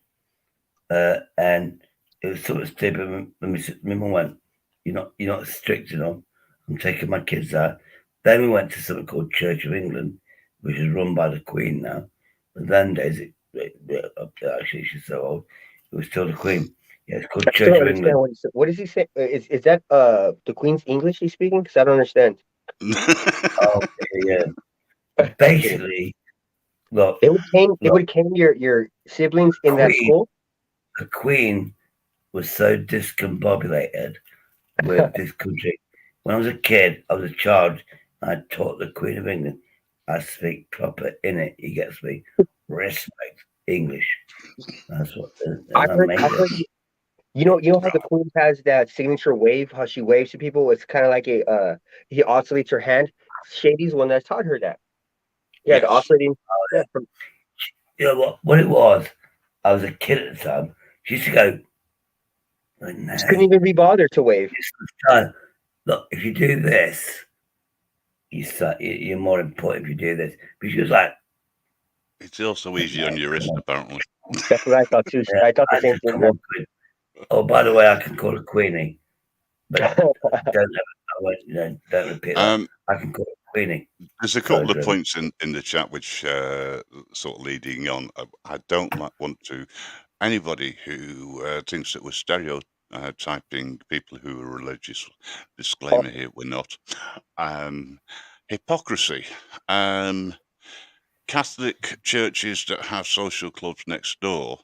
S2: and it was sort of stupid. My mum went, you're not strict enough. I'm taking my kids out." Then we went to something called Church of England, which is run by the Queen now. But then days, actually, she's so old. It was still the Queen. Yeah, it's called
S3: I still
S2: Church
S3: don't
S2: of England.
S3: understand what is he saying? Is that the Queen's English he's speaking? Because I don't understand.
S2: Oh, yeah. Basically, look,
S3: They would cane your siblings in that school.
S2: The Queen was so discombobulated with this country. When I was a kid, I was a child. I taught the Queen of England. I speak proper in it. He gets me respect English. That's what
S3: I heard. You know how the Queen has that signature wave, how she waves to people. It's kind of like he oscillates her hand. Shady's one that taught her that. Yeah, the oscillating. Yeah,
S2: You know what it was? I was a kid at the time. She used to go.
S3: Just couldn't even be bothered to wave.
S2: Look, if you do this, you're more important if you do this. But she was like,
S1: it's also easy on your wrist, apparently.
S3: That's what I thought too. I thought the same thing.
S2: Oh, by the way, I can call her Queenie, but don't repeat that. I can call her Queenie.
S1: There's a couple of points in the chat which sort of leading on. I don't want to anybody who thinks that we're stereotyping people who are religious. Disclaimer here: we're not. Hypocrisy. Catholic churches that have social clubs next door.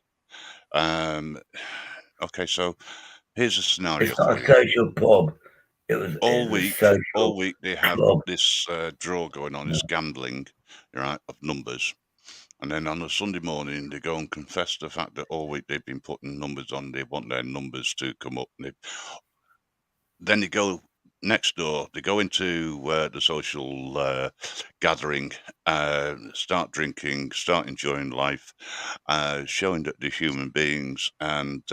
S1: Okay, so here's a scenario.
S2: It's not a social pub. It was
S1: all week they have this draw going on, this gambling, right, of numbers. And then on a Sunday morning, they go and confess the fact that all week they've been putting numbers on. They want their numbers to come up. Then they go next door. They go into the social gathering, start drinking, start enjoying life, showing that they're human beings. And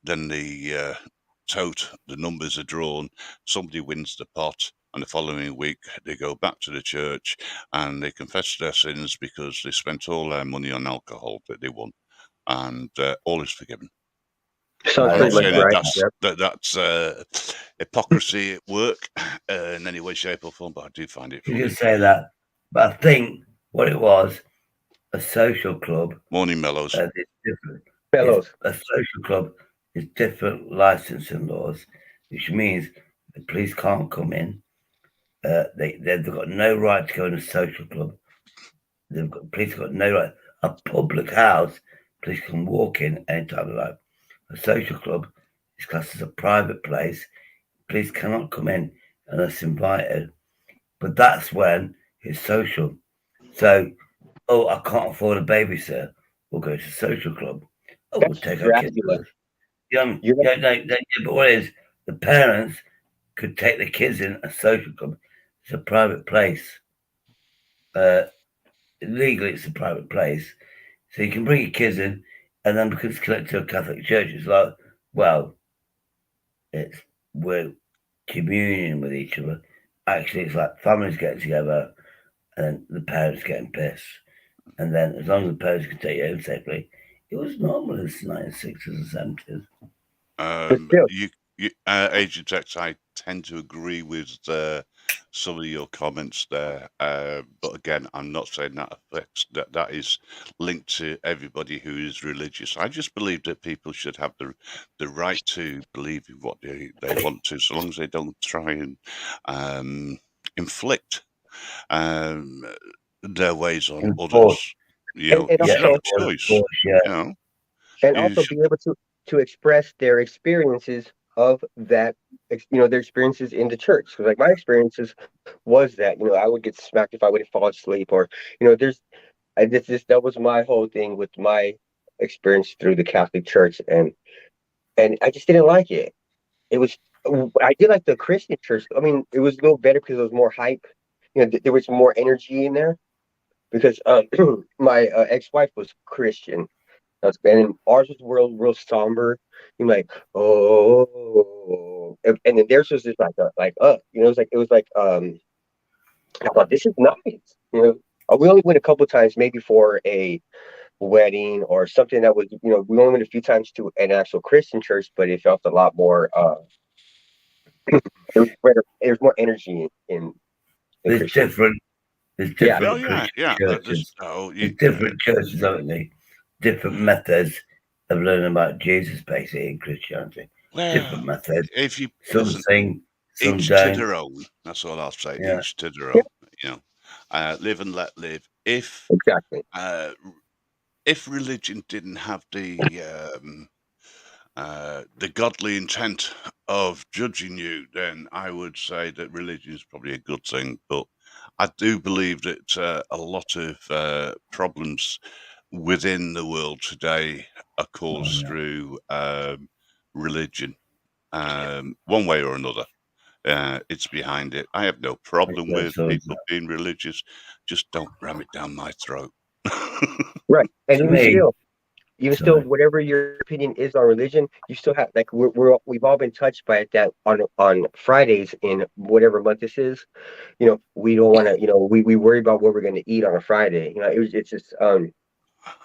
S1: then the numbers are drawn. Somebody wins the pot. And the following week, they go back to the church and they confess their sins because they spent all their money on alcohol that they won. And all is forgiven.
S3: Sounds
S1: I'm
S3: pretty
S1: not
S3: much
S1: saying
S3: right.
S1: that's hypocrisy at work in any way, shape, or form, but I do find it
S2: You
S1: funny.
S2: can say that, but I think what it was, a social club.
S1: Morning, Mellows.
S2: It's different.
S3: Fellows.
S2: A social club is different licensing laws, which means the police can't come in. They've got no right to go in a social club. Police got no right. A public house, police can walk in anytime they like. A social club is classed as a private place. Police cannot come in unless invited. But that's when it's social. So, oh, I can't afford a babysitter. We'll go to a social club. Oh, we'll
S3: That's
S2: take our kids
S3: Dracula.
S2: with us. But what is, the parents could take the kids in a social club. It's a private place. Legally, it's a private place. So you can bring your kids in, and then because it's connected to a Catholic church, it's like, well, we're communing with each other. Actually, it's like families getting together and the parents getting pissed. And then as long as the parents can take you home safely, it was normal in the 1960s and
S3: 70s.
S1: Agent X, I tend to agree with some of your comments there. But again, I'm not saying that affects that is linked to everybody who is religious. I just believe that people should have the right to believe in what they want to, so long as they don't try and inflict their ways on others. You should have a choice.
S3: And also be able to express their experiences of that, their experiences in the church. Because like my experiences was that, I would get smacked if I would fall asleep, or that was my whole thing with my experience through the Catholic Church, and I just didn't like it. I did like the Christian church. I mean, it was a little better because it was more hype. There was more energy in there because my ex-wife was Christian. And ours was real somber. You're like, oh, and then theirs was just like it was like I thought this is nice. We only went a couple times, maybe for a wedding or something that was, we only went a few times to an actual Christian church, but it felt a lot more. There's more energy in
S2: There's different churches.
S1: Different
S2: churches, haven't they? Different methods of learning about Jesus, basically, in Christianity. Different methods.
S1: If you
S2: something,
S1: each to their own. That's all I'll say.
S2: Yeah.
S1: Each to their own. Live and let live. If religion didn't have the godly intent of judging you, then I would say that religion is probably a good thing. But I do believe that a lot of problems within the world today are caused through religion, one way or another. It's behind it. I have no problem with people being religious. Just don't ram it down my throat.
S3: Right. And even still, whatever your opinion is on religion, you still have, like, we've all been touched by it, that on Fridays in whatever month this is, we don't want to, we worry about what we're going to eat on a Friday. It's just,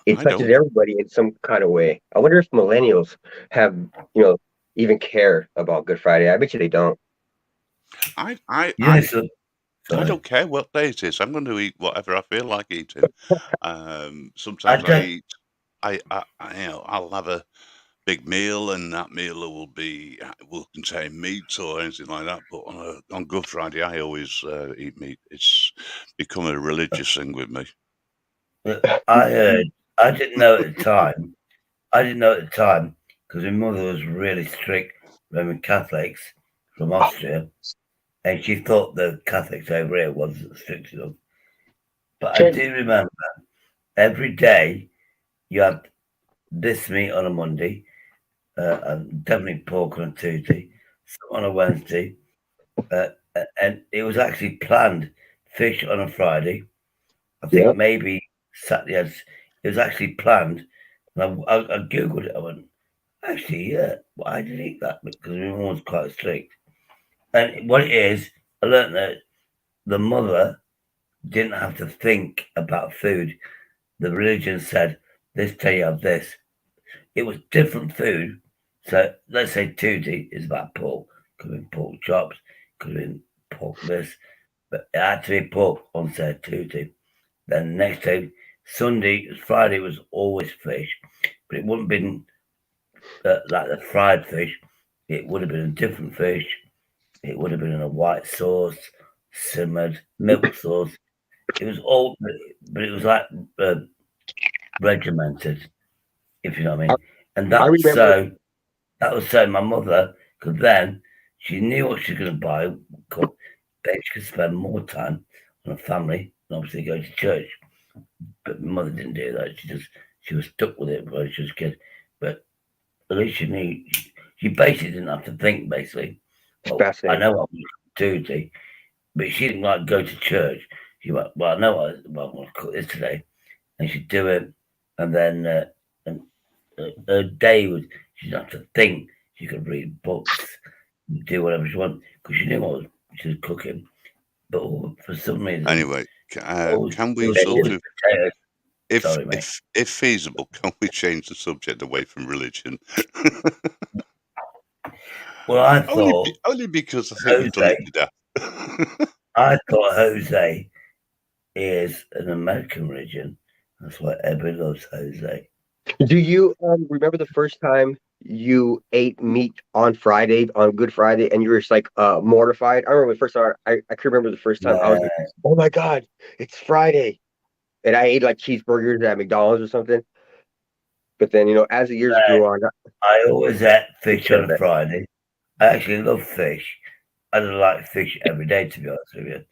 S3: it touches everybody in some kind of way. I wonder if millennials have, even care about Good Friday. I bet you they don't.
S1: I don't care what day it is. I'm going to eat whatever I feel like eating. Sometimes I'll have a big meal, and that meal will contain meat or anything like that. But on Good Friday, I always eat meat. It's become a religious thing with me.
S2: I didn't know at the time. Because my mother was really strict Roman Catholics from Austria, and she thought the Catholics over here wasn't strict enough. But I do remember every day you had this meat on a Monday, and definitely pork on a Tuesday, some on a Wednesday, and it was actually planned fish on a Friday. I think
S3: Yeah.
S2: maybe Saturday. It was actually planned, and I googled it. I went, actually, yeah, why did I eat that? Because my mum was quite strict. And what it is, I learned that the mother didn't have to think about food. The religion said, this day you have this. It was different food. So let's say Tuesday is about pork. Could have been pork chops, could have been pork this, but it had to be pork on say Tuesday. Then the next day, Friday was always fish, but it wouldn't have been like the fried fish. It would have been a different fish. It would have been in a white sauce, simmered, milk sauce. It was all, but it was like regimented, if you know what I mean. And
S3: I remember.
S2: that was so my mother, because then she knew what she was going to buy. Then she could spend more time on a family and obviously go to church. But my mother didn't do that. She was stuck with it when she was a kid. But at least she knew. She basically didn't have to think. Basically, well, I
S3: Fascinating.
S2: know what I'm going to do, but she didn't like go to church. She went, well, I know I'm going to cook this today, and she'd do it, and then her day was she didn't have to think. She could read books, do whatever she wanted because she knew what she was cooking. But for some reason,
S1: Anyway, can
S2: it
S1: we
S2: was
S1: sort
S2: always
S1: of,
S2: potatoes.
S1: if
S2: Sorry, mate.
S1: if feasible, can we change the subject away from religion?
S2: Well, I thought
S1: only because I think we've done it to death.
S2: I thought Jose is an American religion. That's why everybody loves Jose.
S3: Do you remember the first time you ate meat on Friday, on Good Friday, and you were just like mortified? I remember the first time I can remember the first time I was like, oh my God, it's Friday. And I ate like cheeseburgers at McDonald's or something. But then, as the years grew on,
S2: I always ate fish
S3: said
S2: on a
S3: that.
S2: Friday. I actually love fish. I don't like fish every day, to be honest with you.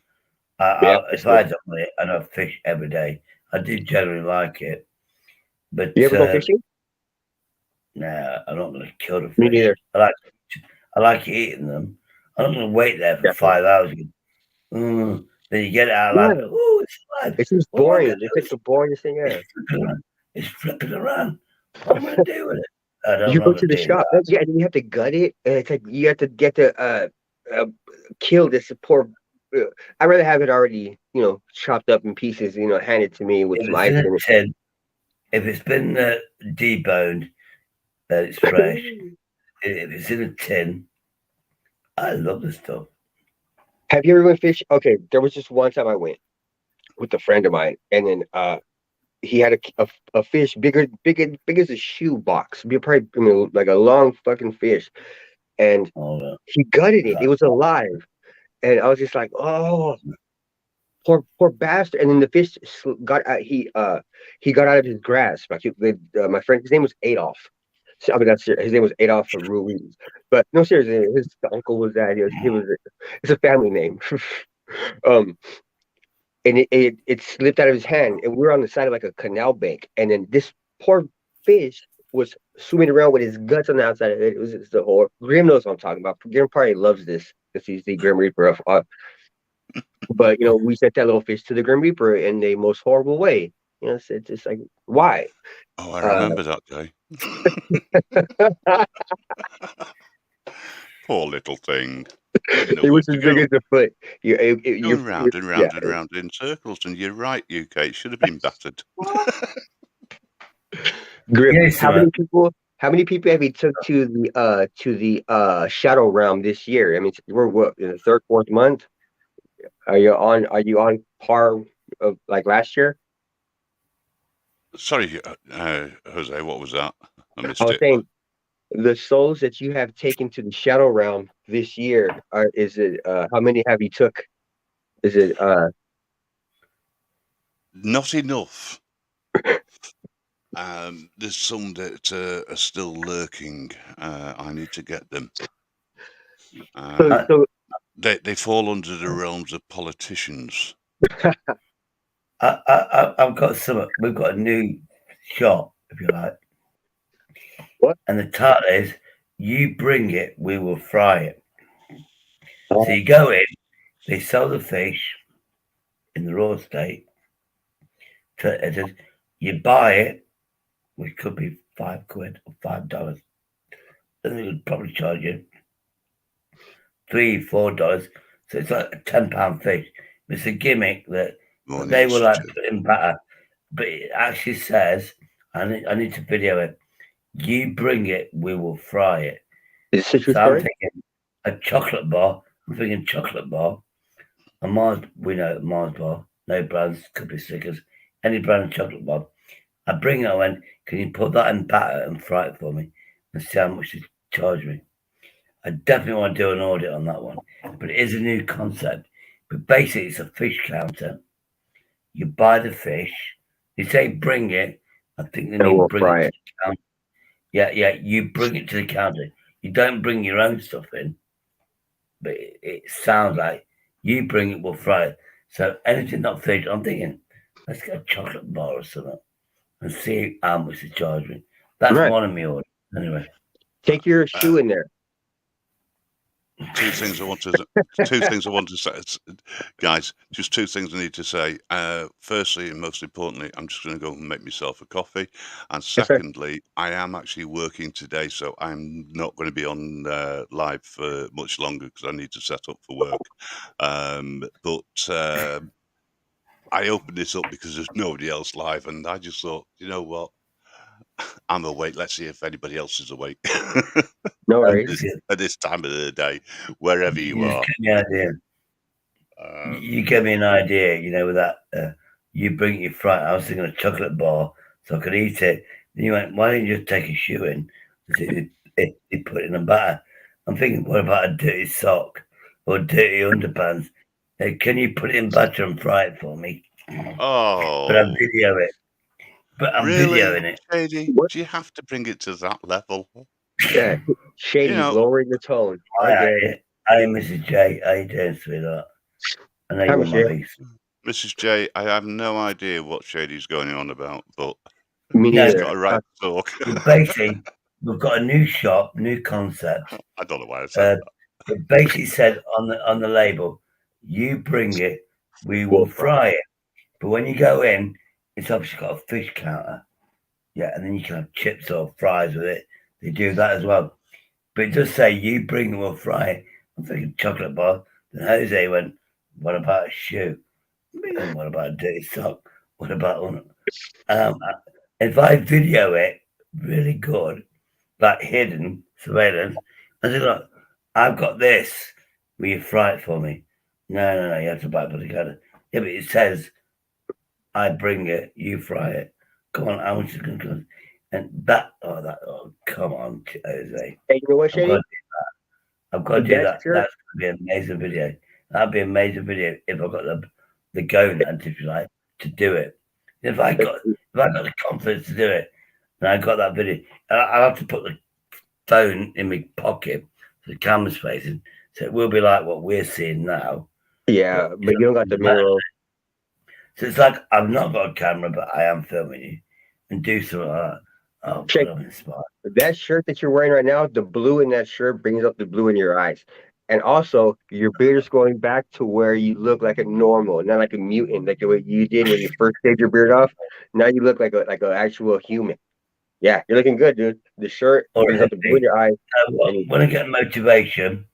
S3: Yeah,
S2: If I don't eat, I don't fish every day. I do generally like it, but
S3: you ever go fishing?
S2: nah, I'm not going to kill the fish.
S3: Me neither.
S2: I like eating them. I'm not going to wait there for
S3: Definitely.
S2: 5 hours. Then you get it out like, oh, it's alive.
S3: It's just boring. It's the boringest thing ever.
S2: It's flipping around. What am I going to do with it? I don't
S3: You
S2: know
S3: go
S2: what
S3: to the
S2: do
S3: shop, yeah, and you have to gut it, and it's like you have to get to kill this poor. I'd rather have it already, chopped up in pieces, handed to me with
S2: If
S3: some
S2: it's
S3: ice
S2: in
S3: in
S2: a
S3: it.
S2: tin, if it's been deboned, it's fresh. If it's in a tin, I love the stuff.
S3: Have you ever went fish? Okay, there was just one time I went with a friend of mine, and then he had a fish big as a shoe box, be probably like a long fucking fish, and he gutted it. It was alive, and I was just like, oh. Poor bastard! And then the fish got out. He got out of his grasp. Like my friend, his name was Adolf. So, I mean, that's his name was Adolf for real reasons. But no, seriously, his uncle was that. It's a family name. um, and it slipped out of his hand, and we were on the side of like a canal bank, and then this poor fish was swimming around with his guts on the outside of it. It was just the whole. Grim knows what I'm talking about. Grim probably loves this because he's the Grim Reaper of. But we sent that little fish to the Grim Reaper in the most horrible way. It's just like, why?
S1: Oh, I remember that day. Poor little thing.
S3: It was as big as a foot.
S1: Going round and round and round in circles, and you're right, UK. It should have been battered.
S3: Grim, yes, how many people have you took to the Shadow Realm this year? I mean, we're what, in the third, fourth month? Are you on par of like last year?
S1: Sorry, Jose, what was that? I missed
S3: I was
S1: it.
S3: saying the souls that you have taken to the Shadow Realm this year is it how many have you took? Is it
S1: not enough? There's some that are still lurking. I need to get them. They fall under the realms of politicians.
S2: I've got some. We've got a new shop, if you like.
S3: What?
S2: And the title is "You Bring It, We Will Fry It."
S3: Oh.
S2: So you go in, they sell the fish in the raw state. So it says you buy it, which could be £5 or $5. Then they would probably charge you $3, $4. So it's like a £10 fish. It's a gimmick that
S1: Morning,
S2: they were like
S1: Mr. J.
S2: putting batter, but it actually says, I need to video it. You bring it, we will fry it.
S3: Is this a true
S2: So I'm
S3: story?
S2: thinking a chocolate bar. I'm thinking chocolate bar. A Mars, we know Mars bar. No brands, could be Snickers. Any brand of chocolate bar. I bring it. I went, can you put that in batter and fry it for me and see how much they charge me? I definitely want to do an audit on that one. But it is a new concept. But basically, it's a fish counter. You buy the fish. They say bring it. I think they
S3: And
S2: need
S3: we'll
S2: bring
S3: fry
S2: it to
S3: it.
S2: the counter. Yeah. You bring it to the counter. You don't bring your own stuff in. But it sounds like you bring it, we'll fry it. So anything not fish, I'm thinking, let's get a chocolate bar or something and see how much they charge me. That's
S3: Right.
S2: one of my orders. Anyway.
S3: Take your shoe in there.
S1: Two things I want to say, guys. Just two things I need to say. Firstly, and most importantly, I'm just going to go and make myself a coffee. And
S3: Yes, sir.
S1: secondly, I am actually working today, so I'm not going to be on live for much longer because I need to set up for work. But I opened this up because there's nobody else live, and I just thought, you know what? I'm awake. Let's see if anybody else is awake
S3: No worries.
S1: at this time of the day, wherever you are.
S2: Just give me an idea. You give me an idea, with that. You bring your fry. I was thinking a chocolate bar so I could eat it. Then you went, why don't you just take a shoe in? They put it in a batter. I'm thinking, what about a dirty sock or dirty underpants? Can you put it in butter and fry it for me? But I'm
S1: Oh,
S2: video it. But I'm
S1: really,
S2: videoing it.
S1: Shady?
S3: What?
S1: Do you have to bring it to that level?
S3: Yeah. Shady,
S1: You know,
S3: lowering the tone. Again.
S2: Hi, Mrs. J. How you doing, sweetheart? I know
S3: Hi,
S2: you want my
S3: Michelle.
S2: piece.
S1: Mrs. J, I have no idea what Shady's going on about, but
S3: Me
S2: No,
S1: he's
S3: neither.
S1: got a right to talk.
S2: Basically, we've got a new shop, new concept.
S1: I don't know why I said that.
S2: It basically said on the label, you bring it, we will fry it. But when you go in, it's obviously got a fish counter. Yeah, and then you can have chips or fries with it. They do that as well. But it does say you bring it, we'll fry it. I'm thinking chocolate bar. Then Jose went, what about a shoe? What about a dirty sock? What about one? If I video it really good, like hidden surveillance, I said, look, I've got this. Will you fry it for me? No, you have to buy it together. Yeah, but it says, I bring it, you fry it. Come on, how much is it going to cost? And come on, Jose.
S3: Hey, you know what, Shady?
S2: I've got to do that.
S3: Sure.
S2: That's going to be an amazing video. That'd be an amazing video if I got the go, if you like, to do it. If I got the confidence to do it, and I got that video, I'll have to put the phone in my pocket, so the camera's facing, so it will be like what we're seeing now.
S3: Yeah, but you don't got the mirror.
S2: So it's like I've not got a camera, but I am filming you, and do something like that. Oh,
S3: Check.
S2: God, I'm inspired.
S3: That shirt that you're wearing right now, the blue in that shirt brings up the blue in your eyes. And also, your beard is going back to where you look like a normal, not like a mutant, like the way you did when you first shaved your beard off. Now you look like an actual human. Yeah, you're looking good, dude. The shirt brings up the blue in your eyes.
S2: When I get motivation,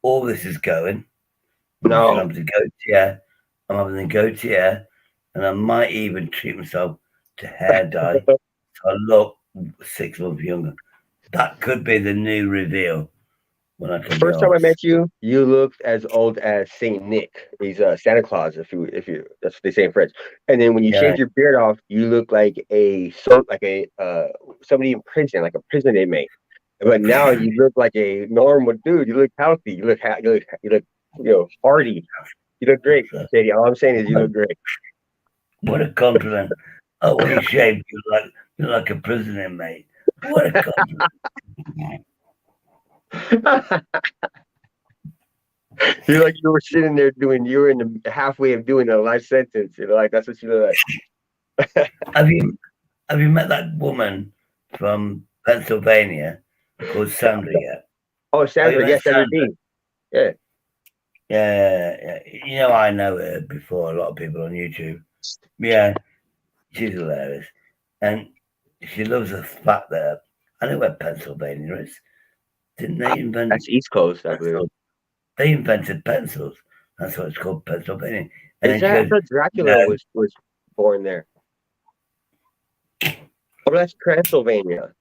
S2: all this is going.
S3: No.
S2: I'm having to go to hair, and I might even treat myself to hair dye. So I look 6 months younger. That could be the new reveal. When I can
S3: First time I met you, you looked as old as Saint Nick. He's Santa Claus, if you that's what they say in French. And then when you shaved your beard off, you look like somebody in prison, like a prison inmate. But now you look like a normal dude. You look healthy. You look hardy. You look great, Sadie. All I'm saying is you look great.
S2: What a compliment! Oh, when you shaved, you're like a prison inmate. What a compliment!
S3: You're like you were sitting there you were in the halfway of doing a life sentence. Like that's what you look like.
S2: Have you met that woman from Pennsylvania called Sandra yet?
S3: Oh, Sandra, yes, Sandra D. Yeah.
S2: Yeah. You know, I know her before a lot of people on YouTube. Yeah, she's hilarious. And she loves the fact that I know where Pennsylvania is. Didn't they invent
S3: That's East Coast, I believe.
S2: They invented pencils. That's what it's called, Pennsylvania. And
S3: Is that I thought Dracula was born there? Oh, that's Transylvania.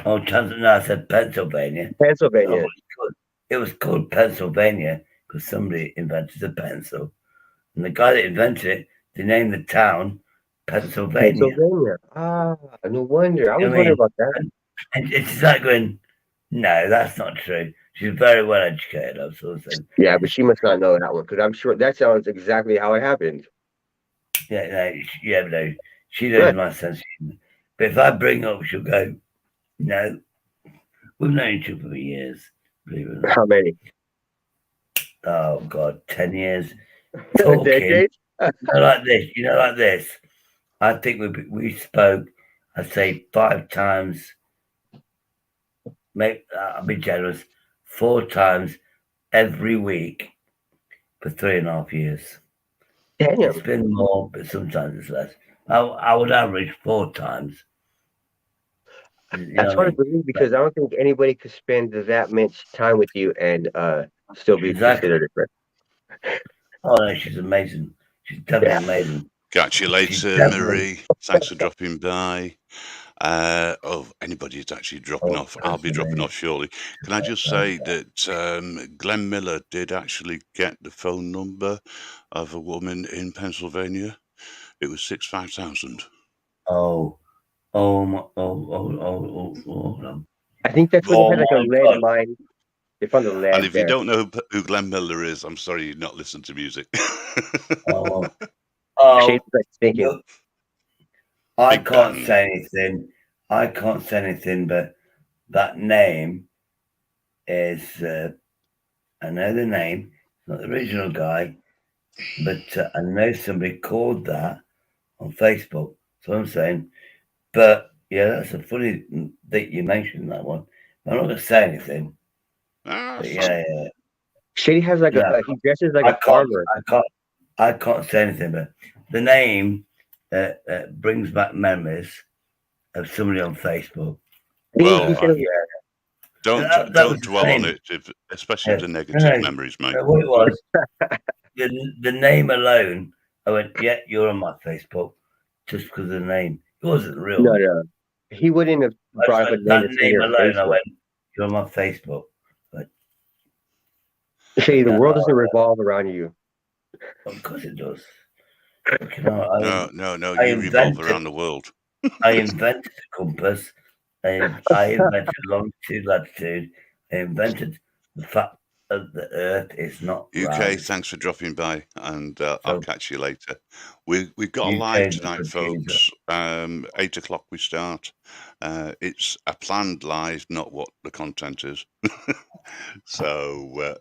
S2: Oh, no, I said Pennsylvania.
S3: Pennsylvania.
S2: Oh, it was called Pennsylvania because somebody invented a pencil. And the guy that invented it, they named the town Pennsylvania.
S3: Ah, no wonder. I was wondering about that.
S2: And it's like going, no, that's not true. She's very well educated, that sort of thing.
S3: Yeah, but she must not know that one because I'm sure that sounds exactly how it happened.
S2: Yeah, no, she knows my sense of humor. But if I bring up, she'll go, no. We've known each other for years, believe it or not.
S3: How many?
S2: Oh, God, 10 years.
S3: A decade?
S2: like this. I think we spoke, I'd say 5 times, maybe, I'll be generous, 4 times every week for 3.5 years.
S3: Damn.
S2: It's been more, but sometimes it's less. I would average 4 times.
S3: That's hard to believe because I don't think anybody could spend that much time with you and still be considered a friend.
S2: Oh no, she's amazing. She's definitely amazing.
S1: Catch you later, Marie. Thanks for dropping by. Anybody who's actually dropping off, I'll be dropping off shortly. Can I just say that Glenn Miller did actually get the phone number of a woman in Pennsylvania. It was 65000.
S3: I think that's when they had like a lead mine. They found a lead.
S1: And if you don't know who Glenn Miller is, I'm sorry you've not listened to music.
S2: I can't say anything. I can't say anything, but that name is, I know the name, it's not the original guy, but I know somebody called that on Facebook. So I'm saying, but yeah, that's a funny that you mentioned that one. I'm not going to say anything. But yeah.
S3: Shady has like he dresses like a farmer.
S2: I can't say anything, but the name brings back memories of somebody on Facebook.
S1: Well, don't dwell on it, especially the negative memories, mate.
S2: What it was, the name alone, I went, yeah, you're on my Facebook, just because of the name. It wasn't real.
S3: No. He wouldn't have brought up
S2: that name alone. I went, you're on my Facebook.
S3: Shady, the world doesn't revolve around you.
S2: Of course it does.
S1: No. You revolve around the world.
S2: I invented the compass. I invented longitude, latitude. I invented the fact that the Earth is not
S1: UK,
S2: round.
S1: thanks for dropping by, and I'll catch you later. We've got a live tonight, folks. 8 o'clock we start. It's a planned live, not what the content is. So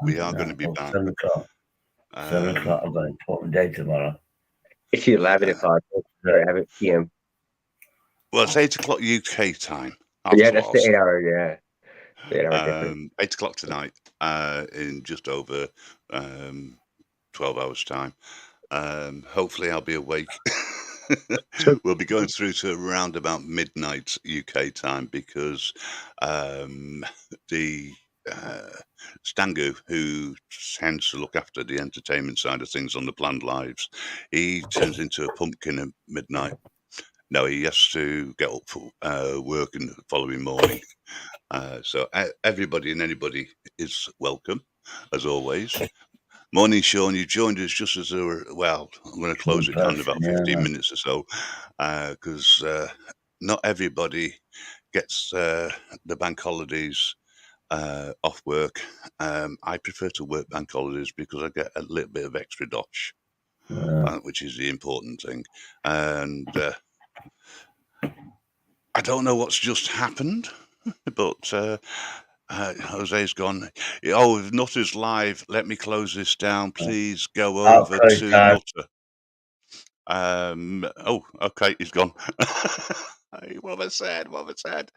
S1: we are going to be back.
S2: 7 o'clock. 7 o'clock. I've got an important day tomorrow.
S3: It's 11 o'clock. 11 p.m.
S1: Well, it's 8 o'clock UK time.
S3: Yeah, that's the 8 hour. Yeah. 8 hour
S1: 8 o'clock tonight, in just over 12 hours time. Hopefully I'll be awake. We'll be going through to around about midnight UK time because the Stangu, who tends to look after the entertainment side of things on the planned lives, he turns into a pumpkin at midnight. No, he has to get up for work in the following morning. So everybody and anybody is welcome, as always. Morning, Sean. You joined us just as I'm going to close it down in about 15 minutes or so, because not everybody gets the bank holidays off work. I prefer to work bank holidays because I get a little bit of extra dosh, which is the important thing. And I don't know what's just happened, but Jose's gone. Oh, if Nutter's live, let me close this down. Please go
S2: I'll
S1: over
S2: close
S1: to
S2: down.
S1: Nutter. Oh, okay, he's gone. Hey, what have I said? What have I said?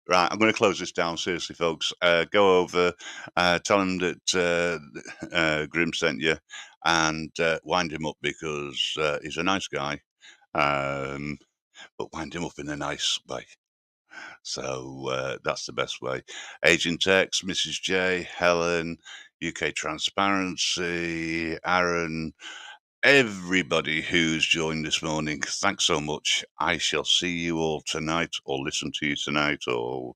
S1: Right, I'm going to close this down. Seriously, folks, go over, tell him that Grim sent you, and wind him up because he's a nice guy. But wind him up in a nice way. So that's the best way. Agent X, Mrs. J, Helen, UK Transparency, Aaron, everybody who's joined this morning, thanks so much. I shall see you all tonight, or listen to you tonight, or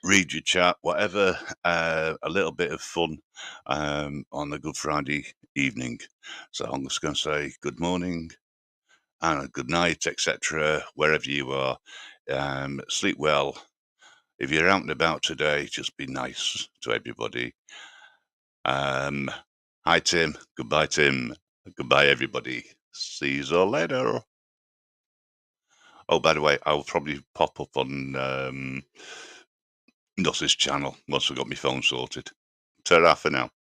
S1: read your chat, whatever. A little bit of fun on a Good Friday evening. So I'm just going to say good morning and a good night, etc., wherever you are. Sleep well. If you're out and about today, just be nice to everybody. Hi, Tim. Goodbye, Tim. Goodbye, everybody. See you all later. Oh, by the way, I'll probably pop up on Nutter's channel once I've got my phone sorted. Ta-ra for now.